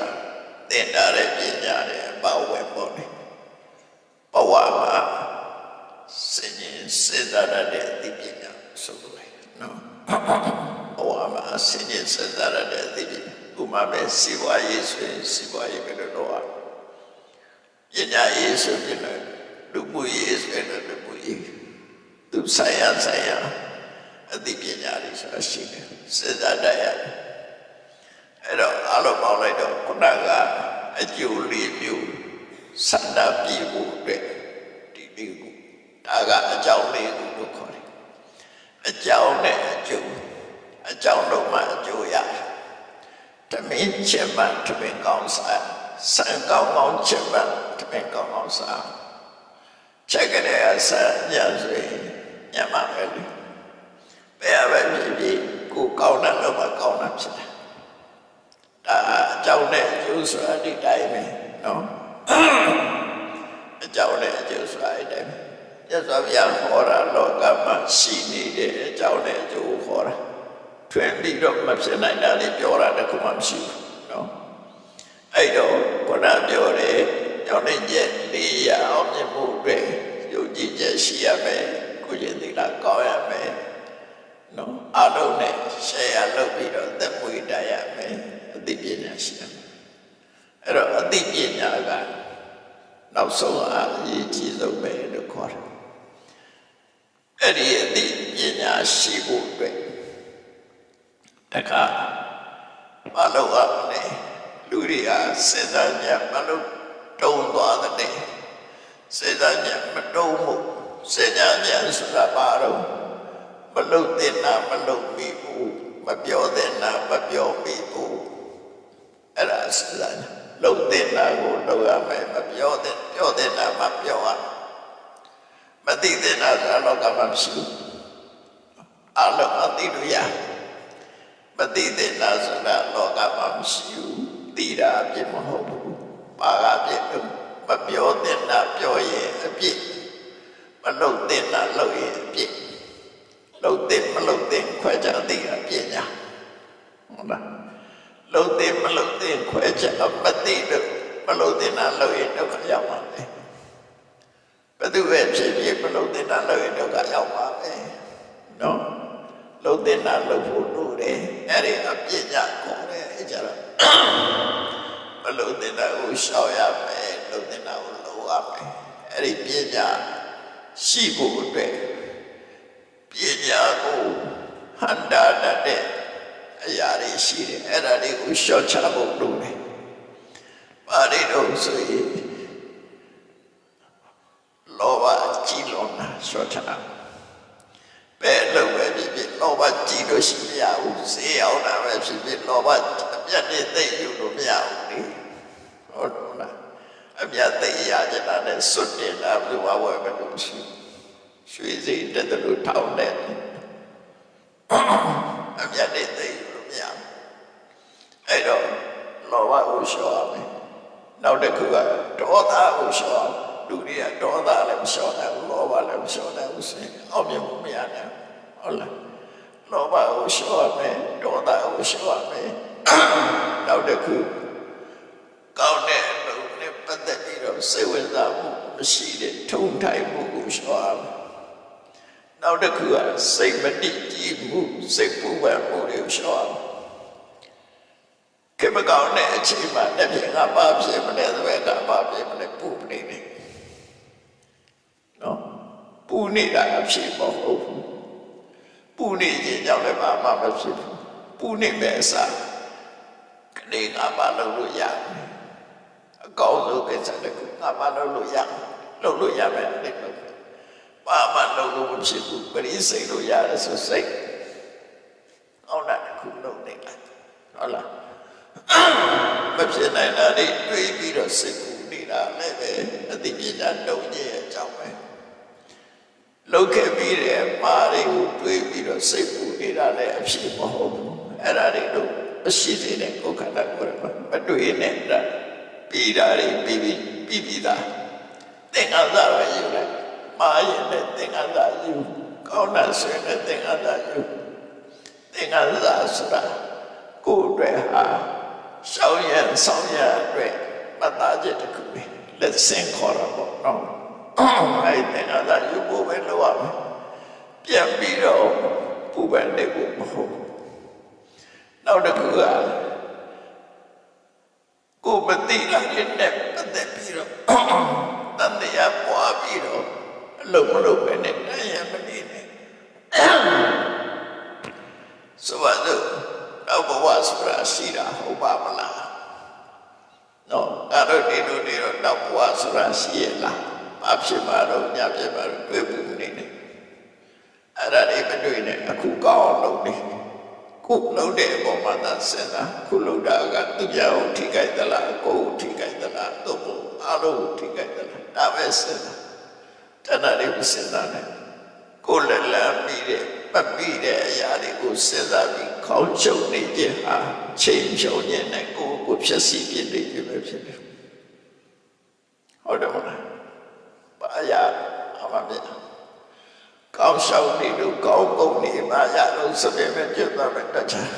သင်ထားတဲ့ပညာတွေပါဝင်ပေါ်တယ်ဘဝမှာစဉ်းကျင်စဉ်းစားရတဲ့အသိပညာဆိုလို့နော်ဘဝမှာစဉ်းကျင်စဉ်းစားရတဲ့အသိပညာဥမာပဲစီဝါရေးဆိုရင်စီဝါရေးပဲလို့ပညာရေးဆိုရင်လူမှုရေးဆိုရင်လူမှုရေးသူဆိုင်ရာအသိပညာတွေဆိုတာရှိတယ်စဉ်းစားတတ်ရတယ်အဲ့တော့အလုံးပေါင်းလိုက်တော့ခုနကအကျိုးလေးမျိုးစန္ဒပြဖို့အတွက်ဒီလေးကိုဒါကအကြောင်းလေးကိုလို့ခေါ်တယ်အကြောင်းနဲ့အကျိုးတော့မှအကျိုးရတယ်တမင်းချက်မှတမင်းကောင်းစားစံကောင်းချက်မှတမင်းကောင်းစားချက်ကြတဲ့အစညဆိုရင်ညမပဲလေဘယ်ပဲဖြစ်ကိုကောင်းတဲ့တော့မှကောင်းတာဖြစ်တယ်ဒါအကြောင်းနဲ့အကျိုးဆိုတာဒီတိုင်းပဲနော်အကြောင်းနဲ့အကျိုးဆိုတာဒီတိုင်းပဲရသော်ဗျာဟောတာလောကမှာရှိနေတဲ့အကြောင်းနဲ့အကျိုးဟောတာထွင်ပြီးတော့မဖြစ်နိုင်တာလေးပြောတာတခုမှမရှိဘူးနော်အဲ့တော့ခုနပြောတယ်ကြောင့်လည်းလေးရအောင်မြင်မှုပဲယုံကြည်ချက်ရှိရမယ်ကိုယ်ရည်သီလကောင်းရမယ်နော်အလုံးနဲ့ရှယ်ရလုပ်ပြီးတော့သက်မွေးတတ်ရမယ်အသိပညာရှိရမယ်အဲ့တော့အသိပညာကနောက်ဆုံးအရေးကြီးဆုံးပဲလို့ခေါ်တယ်အဲ့ဒီအသိပညာရှိဖို့အတွက်တခါမလုပ်ရမယ်လူတွေကစဉ်းစားကြမလုပ် တုံသွားတဲ့စေတညမတုံမှုစေတညဆိုတာပါတော့မလုတ်တဲ့နာမလုတ်မိဘူးမပြောတဲ့နာမပြောမိဘူးအဲ့ဒါစေတညလုတ်တဲ့နာကိုလုပ်ရမယ်မပြောတဲ့နာမပြောရမသိတဲ့နာဆိုတော့ကမှမရှိဘူးအလုံးအသိလို့ရမသိတဲ့နာဆိုတာလောကမှာမရှိဘူးသိတာအပြစ်မဟုတ်ဘူးပါကအပြစ်မပြောတဲ့နာပြောရင်အပြစ်မလုပ်တဲ့နာလုပ်ရင်အပြစ်လုပ်တဲ့မလုပ်တဲ့ခွဲခြားသိတာပြညာဟုတ်လားလုပ်တဲ့မလုပ်တဲ့ခွဲခြားမသိလို့မလုပ်တဲ့နာလုပ်ရင်ဒုက္ခရောက်ပါမယ်ဘယ်သူပဲဖြစ်ဖြစ်မလုပ်တဲ့နာလုပ်ရင်ဒုက္ခရောက်ပါမယ်နော်လုံတဲ့နာလုံဖို့လိုတယ်အဲ့ဒီအပြစ်ညာခေါ်တယ်အဲ့ကြတော့မလုံတဲ့နာကိုရှောင်ရမယ်လုံတဲ့နာကိုလုံရမယ်အဲ့ဒီပြညာရှိဖို့အတွက်ပြညာကိုဟန္တာတဲ့အရာတွေရှိတယ်အဲ့ဒါတွေကိုရှော့ချဖို့လိုတယ်ပါဠိတော်ဆိုရင်လောဘကြီးလုံးတာရှော့ချဘယ်လိုပဲဖြစ်ဖြစ်လောဘကြီးလို့ရှိမရဘူးဈေးအောင်တာပဲဖြစ်ဖြစ်လောဘအပြတ်နဲ့သိယူလို့မရဘူးလေဟုတ်လားအပြတ်သိရကြတာနဲ့စွတ်တင်တာဘယ်ဝဝပဲလို့ရှိရွှေစိတ်တက်တယ်လို့ထောင်းတယ်အပြတ်နဲ့သိယူလို့မရဘူးအဲ့တော့လောဘကိုရှော့ရမယ်နောက်တစ်ခုကဒေါသကိုရှော့လူတွေကဒေါသလည်းမလျှော့နိုင်ဘူးလောဘလည်းမလျှော့နိုင်ဘူးဆိုရင်အောင်မြင်မှုမရနိုင်ဟုတ်လားလောဘကိုလျှော့ရမယ်ဒေါသကိုလျှော့ရမယ်နောက်တစ်ခုကောင်းတဲ့အလုပ်နဲ့ပတ်သက်ပြီးတော့စိတ်ဝင်စားမှုမရှိတဲ့ထုံထိုင်မှုကိုလျှော့ရမယ်နောက်တစ်ခုကစိတ်မတည်ကြည်မှုစိတ်ပူပန်မှုတွေကိုလျှော့ရမယ်ခေမကောင်းတဲ့အချိန်မှာတစ်ပြေကပါဖြစ်မလဲဆိုတော့ကပါဖြစ်မလဲပူနေတယ်နော်ပူနေတာအဖြစ်မဟုတ်ဘူးပူနေခြင်းကြောင့်လည်းဘာမှမဖြစ်ဘူးပူနေမဲ့အစားကနေငါမှလုပ်လို့ရတယ်အကောင်းဆုံးကိစ္စတစ်ခုငါမှလုပ်လို့ရတယ်လုပ်လို့ရမယ်အဲ့လိုဘာမှလုပ်လို့မဖြစ်ဘူးပရိစိတ်လို့ရတယ်ဆိုစိတ်အောက်တာတစ်ခုလုပ်နေလိုက်ဟုတ်လားမဖြစ်နိုင်တာတွေတွေးပြီးတော့စိတ်ကူနေတာလည်းပဲအသိပညာတုံ့ရဲ့အကြောင်းပဲလုပ်ခဲ့ပြီးတဲ့မာတွေကိုတွေးပြီးတော့စိတ်ပူနေတာလည်းအဖြစ်မဟုတ်ဘူးအဲ့ဒါတွေတော့မရှိသေးတဲ့ကိုယ်ခန္ဓာကိုယ်မှာမတွေးနေတာပြီးတာတွေပြီးသားသင်္ခါရပဲယူလိုက်မာရင်လည်းသင်္ခါရယူကောင်းတာဆိုရင်လည်းသင်္ခါရယူသင်္ခါရဆိုတာကိုယ်အတွက်ဟာရှောင်းရဆောင်ရအတွက်မသားချက်တစ်ခုပဲလက်ဆင့်ခေါ်တာပေါ့နော်အဲ့ဒီငါသာယူဖို့ပဲလုပ်ရမယ်ပြန်ပြီးတော့ပူပန်နေဖို့မဟုတ်နောက်တစ်ခုကကိုမသိလိုက်တဲ့ပတ်သက်ပြီးတော့တန်တရားပွားပြီးတော့အလုံးမလုံးပဲနဲ့နိုင်ရမနေနဲ့ဆိုပါတော့နောက်ဘဝဆိုတာရှိတာဟုတ်ပါမလားနော်အဲ့တော့ဒီလိုတော့နောက်ဘဝဆိုတာရှိရလားအဖြစ်ပါတော့ညဖြစ်ပါတော့တွေ့ဘူးနေတယ်အဲ့ဒါတွေမတွေ့နဲ့အခုကောင်းအောင်လုပ်နေခုလုပ်တဲ့အပေါ်မှာသာစဉ်းစားခုလုပ်တာကသူပြောင်းထိခိုက်သလားကိုယ်ထိခိုက်သလားတို့အလုံးထိခိုက်သလားဒါပဲစဉ်းစားတဏှာတွေမစဉ်းစားနဲ့ကိုယ်လည်းလမ်းပြီးတဲ့မပြီးတဲ့အရာတွေကိုစဉ်းစားပြီးခေါင်းချုပ်နေခြင်းဟာချိန်ဖြုံခြင်းနဲ့ကိုယ်ဖြစ်စီပြနေခြင်းပဲဖြစ်တယ်ဟုတ်တယ်မလားဘာရအမှန်ပဲကောင်းရှောင်းနေလို့ကောင်းကုန်နေမှရလို့စပယ်ပဲကျွတ်သွားမယ်တခြား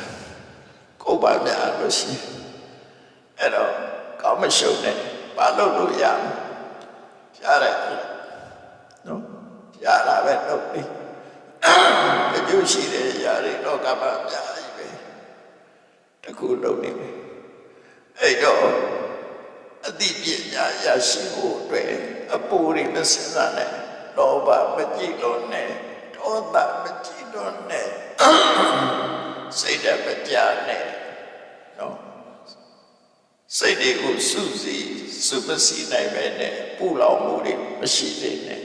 ကိုယ်ပါများလို့ရှိအဲ့တော့ကောင်းမရှုံနဲ့ဘာလို့လို့ရရတယ်နော်ရတာပဲလုပ်ပြီးအကျိုးရှိတဲ့ຢာတွေလောကမှာအများကြီးပဲတခုလုပ်နေပြီအဲ့တော့အတိပညာရရှိဖို့အတွက်အပူတွေမစင်စားနဲ့လောဘမကြည့်လို့နဲ့ဒေါသမကြည့်လို့နဲ့စိတ်ဓာတ်မကြနဲ့နော် စိတ်တွေကိုစုစည်းစုမစည်းနိုင်ပဲနဲ့ပူလောင်မှုတွေမရှိသေးနဲ့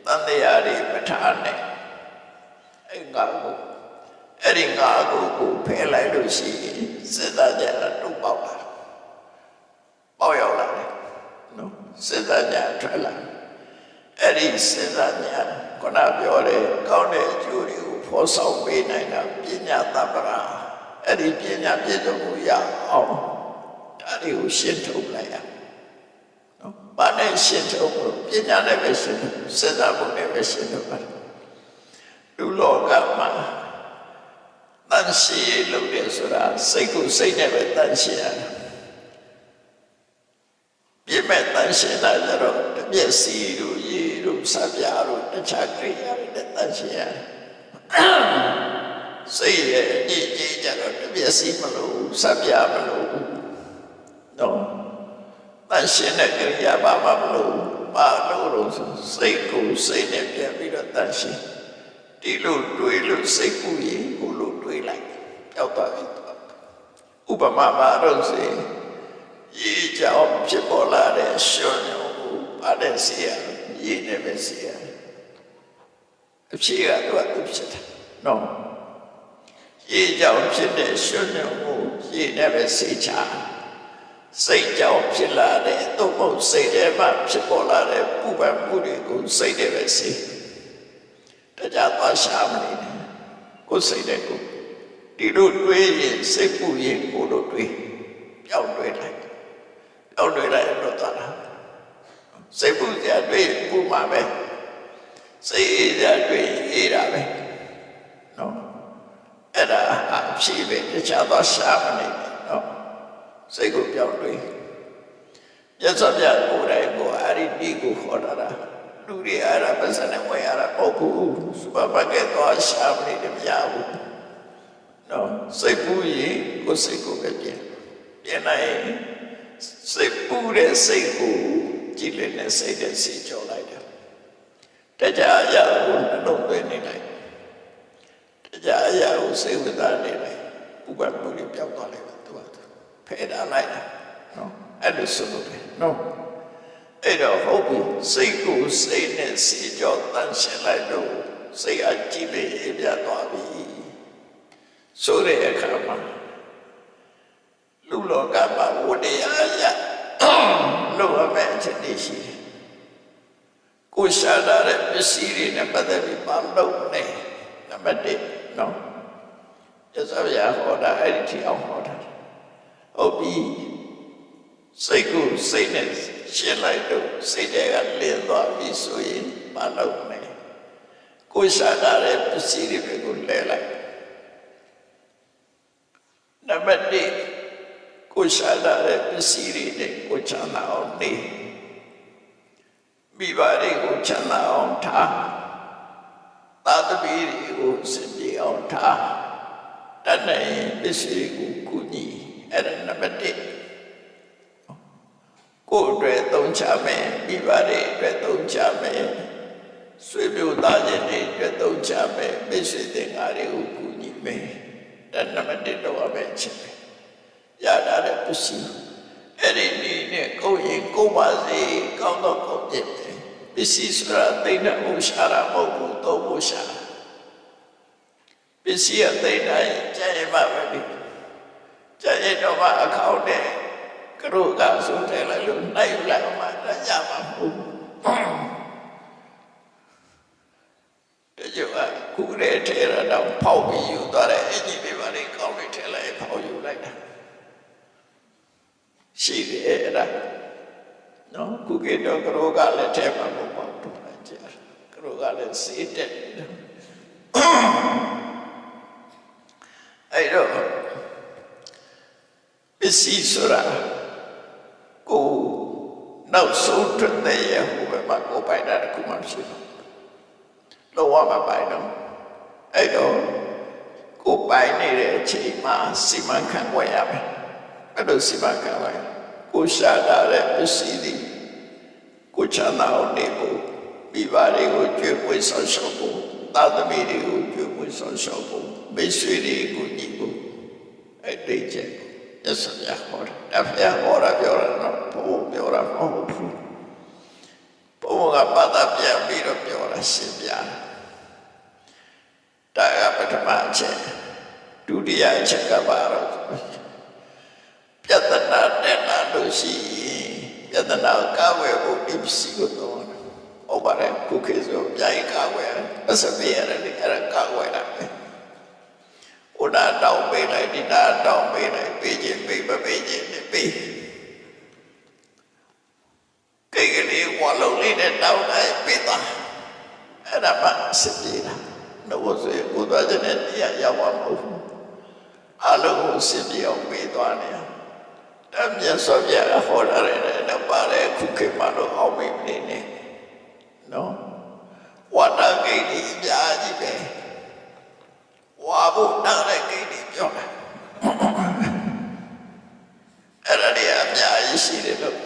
တန်တရားတွေမထားနဲ့အဲ့ငါကိုအဲ့ဒီငါကိုဖယ်လိုက်လို့ရှိရင်စေတကြတာတုတ်ပေါက်လာပေါက်ရောက်လာတယ်နော်စေတကြထွက်လာအဲ့ဒီစေတကြခုနပြောတဲ့ကောင်းတဲ့အကျိုးတွေကိုဖော်ဆောင်ပေးနိုင်တာပညာတပ္ပရာအဲ့ဒီပညာပြည့်စုံမှုရအောင်ဒါတွေကိုရှင်းထုတ်လိုက်ရနော်ဘာနဲ့ရှင်းထုတ်လို့ပညာနဲ့ပဲရှင်းထုတ်စေတဘုံနဲ့ပဲရှင်းထုတ်ပါလူလောကမှာတန်ရှင်းလို့ရဆိုတာစိတ်ကိုစိတ်နဲ့ပဲတန်ရှင်းရတယ်ပြည့်မဲ့တန်ရှင်းတာကြတော့မျက်စိတို့ရေတို့စပြားတို့တခြားကြိယာတွေတန်ရှင်းရတယ်စိတ်ရဲ့အကြည့်ကြတော့မျက်စိမလို့စပြားမလို့တော့တန်ရှင်းတဲ့ကြိယာဘာမှမလို့ဘာလို့စိတ်ကိုစိတ်နဲ့ပြန်ပြီးတော့တန်ရှင်းဒီလိုတွေးလို့စိတ်ကူရင်ကိုလိုတွေးလိုက်ရောက်သွားပြီဥပမာပါတော့စေရေကြောင်ဖြစ်ပေါ်လာတဲ့ရှုံညောကိုပါတဲ့စီရရေနဲ့ပဲစီရအဖြစ်ကတော့သူဖြစ်တယ်နော်ရေကြောင်ဖြစ်တဲ့ရှုံညောကိုရေနဲ့ပဲစီချစိတ်ကြောင်ဖြစ်လာတဲ့သို့မဟုတ်စိတ်ထဲမှာဖြစ်ပေါ်လာတဲ့ပူပန်မှုတွေကိုစိတ်နဲ့ပဲစီတရားသွားရှာမနေနဲ့ကိုယ်စိတ်တဲ့ကိုဒီလိုတွေးရင်စိတ်ပူရင်ကိုလိုတွေးပြောင်းတွေးလိုက်တော့သွားတာစိတ်ပူကြတွေးပူမှာပဲစိတ်ကြတွေးအေးတာပဲနော်အဲ့ဒါအဖြစ်ပဲတရားသွားရှာမနေနဲ့နော်စိတ်ကိုပြောင်းတွေးရသော်ပြကိုယ်တိုင်ကိုအဲ့ဒီကိုခေါ်တာလူတွေအားရပတ်စံနဲ့ဝင်ရတာပေါ့ဘူးစူပါမားကတ်သွားရှာမနေတယ်မရဘူးနော်စိတ်ပူရင်ကိုယ်စိတ်ကိုပဲပြင်နိုင်စိတ်ပူတဲ့စိတ်ကိုကြည်လင်တဲ့စိတ်နဲ့စီကြောလိုက်တယ်တရားအရာကိုနှလုံးသွင်းနေလိုက်တရားအရာကိုစိတ်ဝင်စားနေလိုက်ဥပမာလို့ပြောက်သွားလိုက်သူကဖယ်ထားလိုက်တာနော်အဲ့လိုဆိုလို့နော်အဲ့တော့ဟုတ်ပြီစိတ်ကိုစိတ်နဲ့စီကြောတန်ရှင်းလိုက်လို့စိတ်အကြည့်လေးပြသွားပြီဆိုတဲ့အခါမှာလူလောကမှာဝတ္တရားရလို့အမဲ့ချက်တွေရှိတယ်ကိုရှာလာတဲ့ပစ္စည်းတွေနဲ့ပတ်သက်ပြီးမလုပ်နဲ့နံပါတ်1နော်ရသော်ရဟောတာအဲ့ဒီထီအောင်ဟောတာဟုတ်ပြီစိတ်ကိုစိတ်နဲ့ရှင်းလိုက်တော့စိတ်တွေကလင်းသွားပြီဆိုရင်မလုပ်နဲ့ကိုရှာလာတဲ့ပစ္စည်းတွေကိုလဲလိုက်နံပါတ်1ကိုရှာလာတဲ့ပစ္စည်းတွေကိုချမ်းသာအောင်နေမိဘတွေကိုချမ်းသာအောင်ထားသာသမီတွေကိုစင်ပြေအောင်ထားတတ်နိုင်ပစ္စည်းကိုကုညီအဲ့ဒါနံပါတ်1ကိုယ်အတွက်သုံးချမယ်မိဘတွေအတွက်သုံးချမယ်ဆွေမျိုးသားချင်းတွေအတွက်သုံးချမယ်မိတ်ဆွေသင်္ကားတွေကိုကူညီမယ်ဒါနံပါတ်1တော့ပဲချက်ပဲရတာတဲ့ပစ္စည်းအဲ့ဒီနည်းနဲ့ကိုယ်ရင်ကိုယ်ပါစေကောင်းတော့ကောင်းဖြစ်တယ်ပစ္စည်းဆိုတာသိတဲ့ဥရှာတာမဟုတ်ဘူးသုံးဖို့ရှာပစ္စည်းအသိတိုင်းကျန်ရမှာပဲဒီကျန်ရတော့မှအခေါက်နဲ့ကရုကဆိုတယ်လို့နိုင်လိုက်မှလည်းရမှာမဟုတ်ဘူးတကြွခုရဲထဲရတော့ဖောက်ပြီးယူသွားတဲ့အင်ကြီးတွေပါလေကောင်းနေထဲလိုက်ဖောက်ယူလိုက်တာရှိတယ်အဲ့ဒါနော်ခုကတော့ကရုကလည်းထဲမှာမဟုတ်ပါဘူးကရုကလည်းစေးတက်တယ်အဲ့တော့ပစ္စည်းဆိုတာကိုနောက်ဆုံးထွက်တဲ့ရဟိုဘက်မှာကိုပိုင်တာတခုမှရှိတယ်လောကမှာပိုင်တော့အဲ့တော့ကိုပိုင်နေတဲ့အချိန်မှာစီမံခန့်ခွဲရမယ်အဲ့လိုစီမံခန့်ခွဲကိုရှာတာတဲ့ပစ္စည်းတွေကိုချမ်းသာအောင်နေဖို့မိဘတွေကိုကြွေးပွေဆောင်ရှောက်ဖို့သာသမီတွေကိုကြွေးပွေဆောင်ရှောက်ဖို့မိတ်ဆွေတွေကိုညီဖို့အဲ့ဒီချက်ရ စွာဘုရားဟောတာဘုရားဟောတာပြောတာတော့ဘုရားပြောတာမဟုတ်ဘူးဘုရားကဘာသာပြန်ပြီးတော့ပြောတာရှင်းပြတာဒါကပထမအချက်ဒုတိယအချက်ကပါတော့ပြဿနာတက်လာလို့ရှိရင်ပြဿနာကာဝယ်ဖို့ဒီပစ္စည်းကိုတော့ဟောပါတယ်ခုခေတ်ဆိုပြိုင်ကာဝယ်အစပြရတယ်လေအဲ့ဒါကာဝယ်တာပဲဟိုတာတောင်းပေးလိုက်ဒီတာတောင်းပေးလိုက်ပေးခြင်းပေးမပေးခြင်းပေးကိကလေးဝါလုံးလေးနဲ့တောင်းလိုက်ပေးတာအဲ့ဒါမှအစပြတာတော့ဆိုရင်ကိုသွားခြင်းနဲ့တရားရောက်မှာမဟုတ်ဘူးအလုံးကိုအစပြအောင်ပေးသွားနေတမြတ်စွာဘုရားဟောရတယ်တော့ပါတယ်ခုခေတ်မှာတော့အောင်မေးနေနေနော်ဝါဒဂိတ်ကြီးအများကြီးပဲဝါဖို့နားတဲ့ဂိတ်ကြီးပြောတယ်အဲ့ဒါတွေအများကြီးရှိတယ်လို့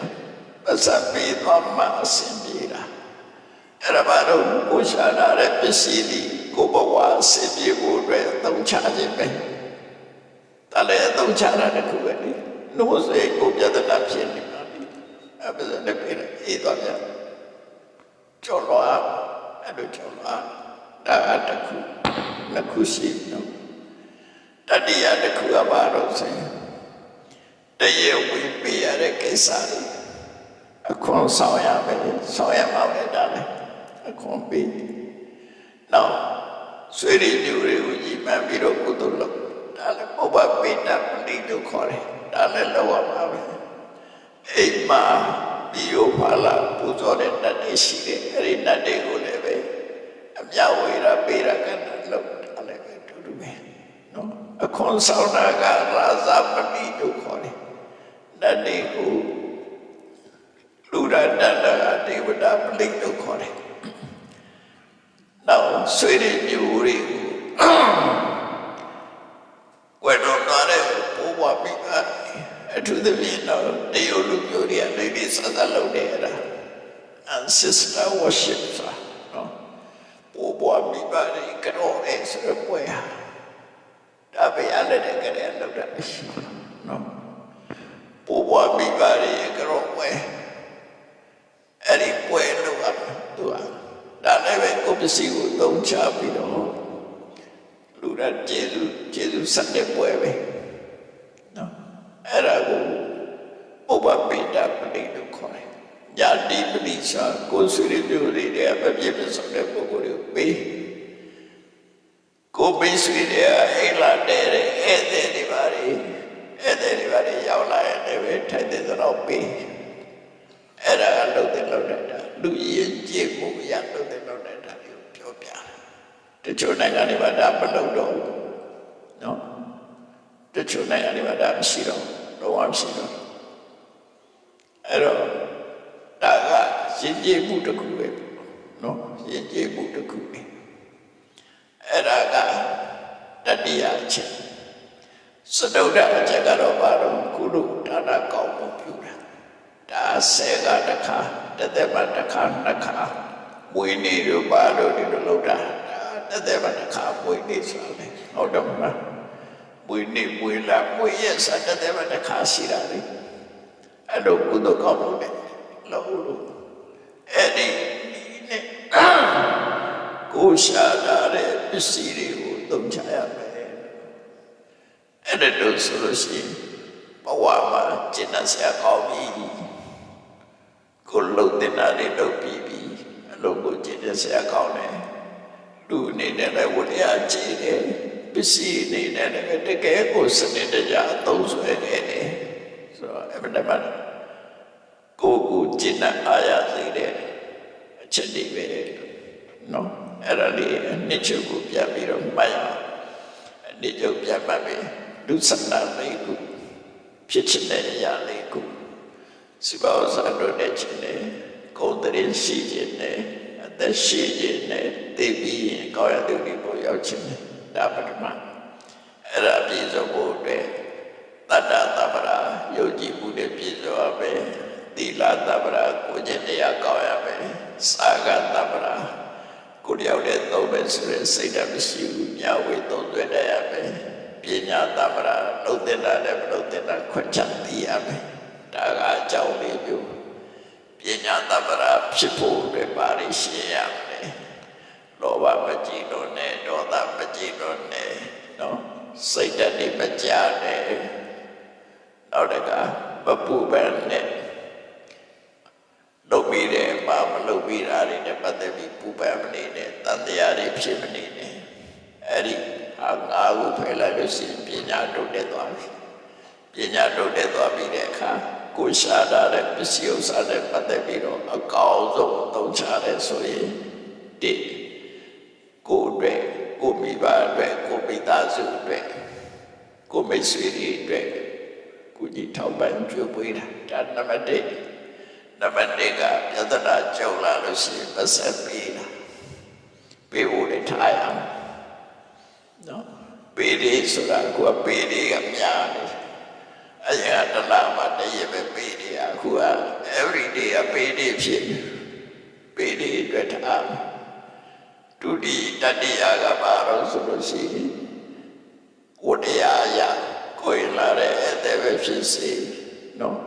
ပတ်စပ်ပြီးသွားမှအဆင်ပြေတာအဲ့ဒါဘာလို့ကိုရှာလာတဲ့ပစ္စည်းတွေကိုဘဝအဆင်ပြေဖို့အတွက်သုံးချခြင်းပဲဒါလည်းသုံးချတာတခုပဲလေနိုးစေကိုပြဿနာဖြစ်နေပါပြီအဲ့ဒါလည်းပြေးတယ်အေးသွားပြန်ကျော်လွှာအဲ့လိုကျော်လွှာဒါတခုနှစ်ခုရှိနော်တတိယတစ်ခုကဘာလို့ဆိုရင်တရေဝေးပေးရတဲ့ကိစ္စတွေအခွန်ဆောင်ရမယ်ဆောင်ရမှာပဲဒါလည်းအခွန်ပေးနောက်ဆွေးရည်မျိုးတွေကိုညီမှန်ပြီးတော့ကုသိုလ်လုပ်ဒါလည်းပုဗ္ဗပိဋကပဏိတုခေါ်တယ်ဒါလည်းလောက်ရမှာပဲအိမ်မှာပြီးရောဖလာပူဇော်တဲ့တတ်တွေရှိတယ်အဲ့ဒီတတ်တွေကိုလည်းပဲအမြဝေရပေးရကလောက်ဒါလည်းပဲတူတူပဲနော်အခွန်ဆောင်တာကရာဇပတိတို့ခေါ်တယ်တတ်တွေကိုလူရတတ်တာဒေဝတာပလိတို့ခေါ်တယ်နောက်ဆွေးရည်မျိုးတွေကိုဝယ်တော့ကားတဲ့ပိုးပွားပြီးအထူးသဖြင့်တော့တရုတ်လူမျိုးတွေကလည်းဒီစသလုပ်နေရတာ ancestor worship ဆိုတော့ပိုးပွားပြီးပါတယ်ကတော့အဲ့ဆိုတော့ပွဲဟာဒါပဲရတဲ့ကလေးလောက်တာရှိနော်ပိုးပွားပြီးပါတယ်ကတော့ပွဲအဲ့ဒီပွဲလို့ကသူကဒါလည်းပဲကိုပစ္စည်းကိုသုံးချပြီးတော့လူရကျေစုဆက်တဲ့ပွဲပဲနော်အဲ့ဒါကိုဥပပိတပတိလို့ခေါ်တယ်။ညာတိပတိစာကိုယ်ဆွေမျိုးတွေတဲ့မပြည့်မစုံတဲ့ပုဂ္ဂိုလ်တွေကိုပေးကိုပေးဆွေတဲ့အိလာတဲ့ဧည့်သည်တွေပါလေဧည့်သည်တွေပါလေရောက်လာရင်လည်းထိုက်တဲ့တော့ပေးအဲ့ဒါကလုပ်တဲ့လုပ်တဲ့လူရင်ကြည့်မှုရလုပ်တဲ့လုပ်တဲ့ဒါကိုပြောပြတယ်။တချို့နိုင်ငံတွေမှာဒါမလုပ်တော့ဘူးနော်တချို့နိုင်ငံတွေမှာဒါမရှိတော့တော့မရှိတော့အဲ့တော့ဒါကရင်ကျေးမှုတစ်ခုပဲနော်ရင်ကျေးမှုတစ်ခုပဲအဲ့ဒါကတတိယအချက်စတုဒ္ဒအချက်ကတော့ဘာလို့ကုလို့ဒါနကောင်းမှုပြုတာဒါဆယ်ကတစ်ခါတစ်သက်မှတစ်ခါနှစ်ခါဝိနည်းတို့ဘာလို့ဒီလိုလုပ်တာတစ်သက်မှတစ်ခါဝိနည်းဆိုတယ်ဟုတ်တယ်မလားဝိနည်းဝိလာဝိရဲ့စတဲ့တဲ့မှာတစ်ခါရှိတာလေအဲ့လိုကုသိုလ်ကောင်းမှုနဲ့လို့အဲ့ဒီနဲ့ကိုရှာလာတဲ့ပစ္စည်းတွေကိုသုံးချရမယ်အဲ့ဒါလို့ဆိုလို့ရှိရင်ဘဝမှာကျင့်တတ်စရာကောင်းပြီကိုလုံတဲ့နာတွေလုပ်ပြီးပြီအဲ့လိုကိုကျင့်တတ်စရာကောင်းတယ်လူအနေနဲ့လည်းဝိရကြည်တယ်ပစ္စည်းအနေနဲ့လည်းတကယ်ကိုစနစ်တကျအသုံးဆွဲနေတယ်ဆိုတော့အဲ့ဒါမှကိုကျင့်တတ်အားရစေတဲ့အချက်တွေပဲနော်အဲ့ဒါလေးအနှစ်ချုပ်ကိုပြပြီးတော့မှတ်ရအောင်အနှစ်ချုပ်ပြမှတ်ပြီးလူစနာလေးကိုဖြစ်ချင်တဲ့အရာလေးကိုစီပါဝစာတို့နဲ့ချင်းနဲ့ကိုယ်တည်းရှိခြင်းနဲ့အသက်ရှိခြင်းနဲ့သိပြီးရင်ကောင်းရတဲ့ဒီကိုရောက်ခြင်းနဲ့ဒါပထမအဲ့ဒါပြည့်စုံဖို့အတွက်တတ္တသဗ္ဗရာယုံကြည်မှုနဲ့ပြည့်စုံရမယ်သီလသဗ္ဗရာကိုကျင့်တရားကောင်းရမယ်စာဂသဗ္ဗရာကိုရောက်တဲ့သုံးပဲဆိုတဲ့စိတ်ဓာတ်မရှိဘူးညဝေသုံးသွဲတတ်ရမယ် ပညာသမ္မာလုံးတဲ့တာလည်းမလုံးတဲ့တာခွက်ချက်သိရမယ်ဒါကအကြောင်းလေးမျိုးပညာသမ္မာဖြစ်ဖို့အတွက်ပါရရှင်းရမယ်လောဘမကြည့်တော့နဲ့ဒေါသမကြည့်တော့နဲ့နော်စိတ်ဓာတ်တွေမကြနဲ့နောက်တကမပူပန်နဲ့လုပ်ပြီးတယ်မလုပ်ပြီးတာတွေနဲ့ပတ်သက်ပြီးပူပန်မနေနဲ့တန်တရားတွေဖြစ်မနေနဲ့အဲ့ဒီငါးခုဖယ်လိုက်လို့ရှိရင်ပညာတိုးတက်သွားပြီပညာတိုးတက်သွားပြီးတဲ့အခါကိုရှာတာတဲ့ပစ္စည်းဥစ္စာတွေပတ်သက်ပြီးတော့အကောင်းဆုံးသုံးချတယ်ဆိုရင်ဒီကိုယ်အတွက်ကိုမိဘအတွက်ကိုမိသားစုအတွက်ကိုမိတ်ဆွေတွေအတွက်ကိုကြီးထောက်ပံ့ကြွေးပွေးတာဒါနံပါတ်1နံပါတ်2ကပြဿနာကြုံလာလို့ရှိရင်ပတ်သက်ပေးတာပေးဖို့လည်းထားရအောင်နော်ပေးရဆိုတာကိုကပေးရကများတယ်အရင်ကတလားမှတည်းရပဲပေးရအခုက every day အပေးရဖြစ်ပေးရအတွက်ထားဒုတိယတတိယကဘာလို့ဆိုလို့ရှိရင်ကိုတရားရကိုယ်လာတဲ့အသေးပဲဖြစ်စေနော်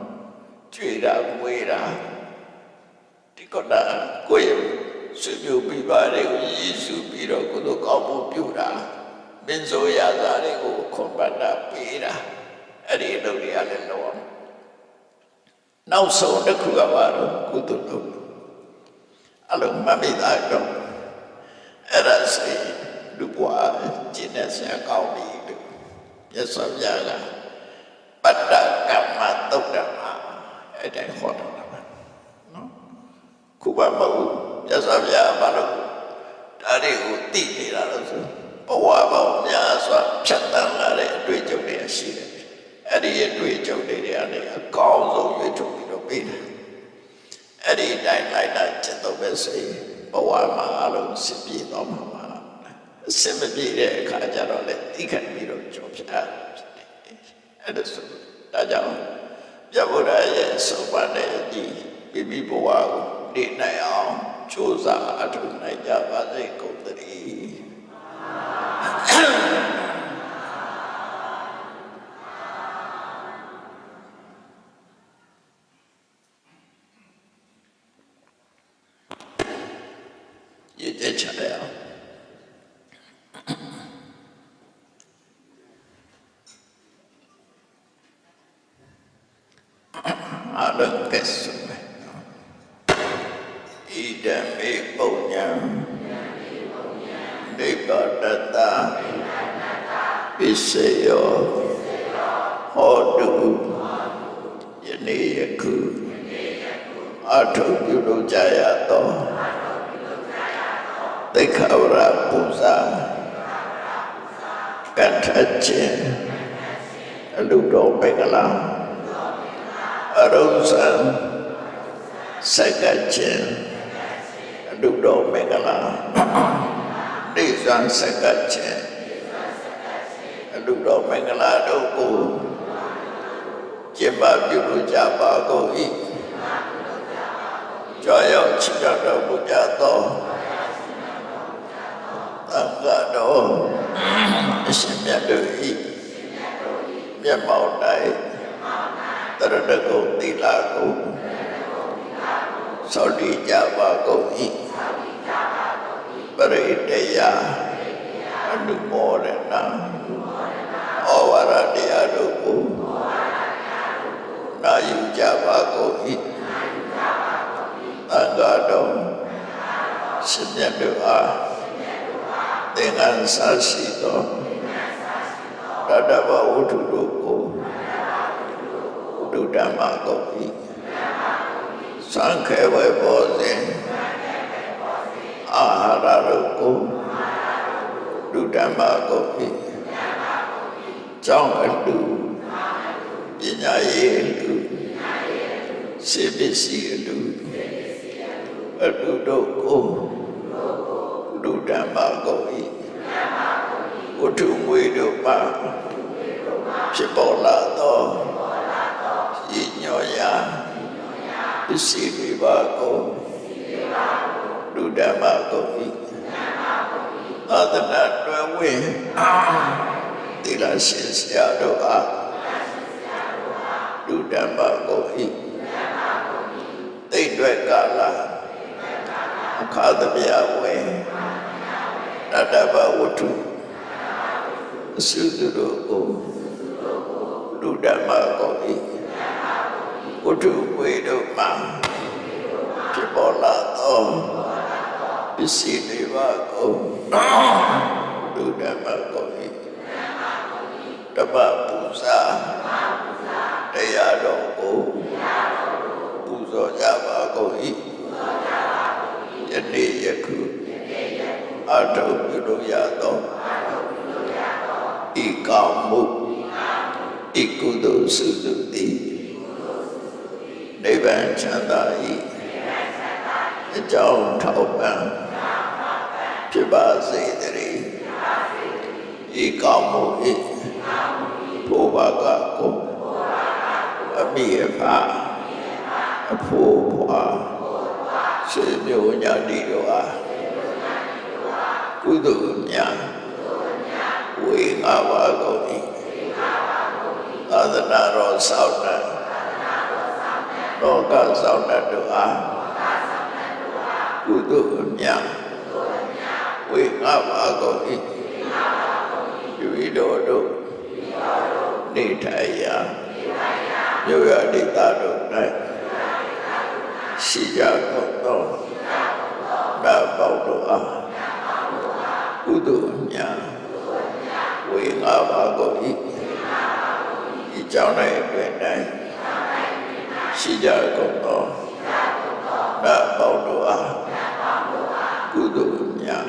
ကြွေတာမွေးတာဒီကနာကိုယ်ဆွေမျိုးပြပါတယ်ကိုယေရှုပြီးတော့ကိုယ်တို့ကောင်းဖို့ပြုတာမင်းဆိုရတာတွေကိုခွန်ပတ္တပေးတာအဲ့ဒီလုပ်ရလည်းလောနောက်ဆုံးတစ်ခုကဘာလို့ကုသိုလ်လုပ်အလုံးမမိသားတော့အဲ့ဒါစိလူဘွားကျင့်တဲ့ဆရာကောင်းပြီလို့မြတ်စွာဘုရားကပတ္တကမ္မသုတ်တမအဲ့ဒါဟောတာပါနော်ခုပါမဟုတ်မြတ်စွာဘုရားဘာလို့ဒါတွေကိုသိနေတာလို့ဆိုဘဝပေါင်းများစွာဖြတ်တန်းလာတဲ့အတွေ့အကြုံတွေရှိတယ်အဲ့ဒီအတွေ့အကြုံတွေကနေအကောင်းဆုံးရွေးထုတ်ပြီးတော့ပေးတယ်အဲ့ဒီတိုင်းလိုက်တာจิตတော့ပဲဆိုရင်ဘဝမှာအလုံးစပြည့်တော့မှာပါအစမပြည့်တဲ့အခါကျတော့လေသိခံပြီးတော့ကြောပြတ်အဲ့ဒါဆိုဒါကြောင့်မြတ်ဗုဒ္ဓရဲ့ဆုံးမတဲ့အကြည့်ပြပြဘဝကိုနေနိုင်အောင်ကြိုးစားအထောက်နိုင်ကြပါစေကုန်သတည်းये अच्छा है आलम कैसे में इधर में पुण्य निबद्धता विषयो होदु ये नियकु आठुक्युरु जाया तोသိက္ခာဝရပူဇာကထခြင်းအလုတော်မင်္ဂလာအရုံစံစကခြင်းအလုတော်မင်္ဂလာနေဇံစကခြင်းအလုတော်မင်္ဂလာတို့ကိုကျင့်ပါပြုလို့ကြပါကုန်၏ကြွားရောက်ချီးတော်မူကြသောသံဃာတော်အရှင်မြတ်တို့ဤမျက်မှောက်၌တရဏဂုံသီလကိုစောင့်တည်ကြပါကုန်၏ပရိတယအနုမောဒနာဩဝါဒတရားတို့ကိုနာယူကြပါကုန်၏သံဃာတော်ရှင်မြတ်တို့အားသင်္ကန်းစာရှိသောရတ္တဘဝတ္ထုတို့ကိုဒုဓမ္မကုန်၏စံခဲဝေဘောဇင်အာဟာရတို့ကိုဒုဓမ္မကုန်၏ကျောင်းအတူပညာရေးအတူစေပစ္စည်းအတူအတူတို့ကိုဒုဓမ္မကုန်၏ဝတ္ထုမွေတို့မှာဖြစ်ပေါ်လာသောရည်ညွှန်းရာပစ္စည်းတွေပါကိုဒုဓမ္မကုန်၏သာသနာ့တွင်ဝင်တ တိလရှင်ဆရာတို့အားလူတန်းပါကုန်၏တိတ်တွေကာလအခါသမယဝေတတဘဝတ္ထုအစုသူတို့ကိုလူတန်းပါကုန်၏ဝတ္ထုဝေတို့မှာဖြစ်ပေါ်လာသောပစ္စည်းတွေပါကိုလူတန်းပါကုန်၏တပပူဇာတရားတော်ကိုပူဇော်ကြပါကုန်၏ယနေ့ယခုအထုပ်ပြုလို့ရသောဤကောင်းမှုဤကုသိုလ်စုစုသည်နိဗ္ဗာန်ချမ်းသာ၏အကြောင်းထောက်ပံ့ဖြစ်ပါစေတည်းဤကောင်းမှု၏ဘုရားကကိုအမိအဖအဖို့ဘွားဆွေမျိုးညာတိတို့အားကုသိုလ်များဝေငါပါကုန်၏သာသနာတော်ဆောင်တဲ့လောကဆောင်တဲ့တို့အားကုသိုလ်များဝေငါပါကုန်၏ဒီတော်တို့နေထိုင်ရာမြို့ရဒေသတို့၌ရှိကြကုန်သောဓမ္မပေါင်းတို့အားကုသိုလ်များဝေငါပါကုန်၏ဒီကြောင့်၌အတွင်၌ရှိကြကုန်သောဓမ္မပေါင်းတို့အားကုသိုလ်များ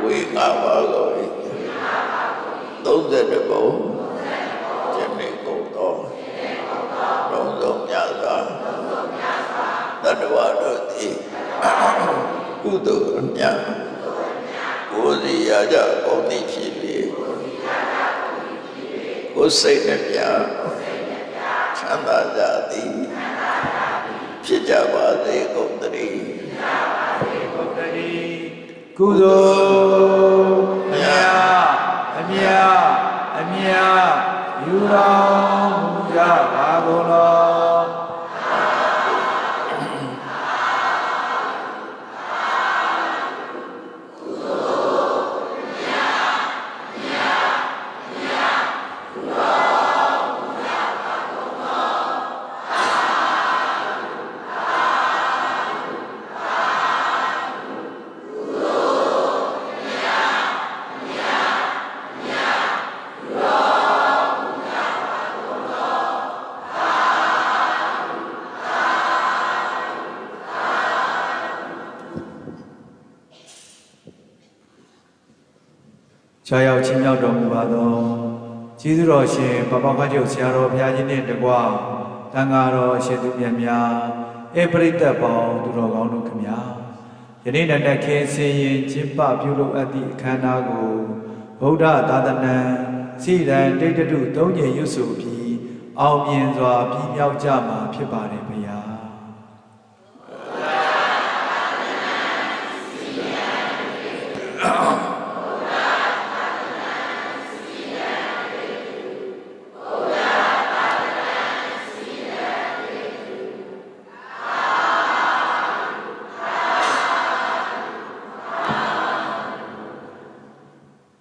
ဝေငါပါကုန်၏30ဘုံကျင့်နေကုန်သောလုံးစုံများစွာတတ္တဝါတို့သည်ကုသိုလ်များကိုယ်စီရကြကုန်သည်ဖြစ်ပြီးကိုယ်စိတ်နှပြချမ်းသာကြသည်ဖြစ်ကြပါစေကုန်သတည်းကုသိုလ်အမြယူတော်မူကြပါကုန်လောခြားရောက်ချင်းမြောက်တော်မူပါသောကျေးဇူးတော်ရှင်ပပခါကျုပ်ဆရာတော်ဘုရားကြီးနှင့်တကွတန်ဃာတော်ရှင်သူမြတ်များဧပရိသတ်ပေါင်းသူတော်ကောင်းတို့ခမညာယနေ့နက်ခင်းစင်ရင်ကျင်းပပြုလုပ်အပ်သည့်အခမ်းအနားကိုဗုဒ္ဓသာသနာစီရန်တိတ်တု၃ညရွတ်ဆိုပြီးအောင်မြင်စွာပြီးမြောက်ကြမှာဖြစ်ပါတယ်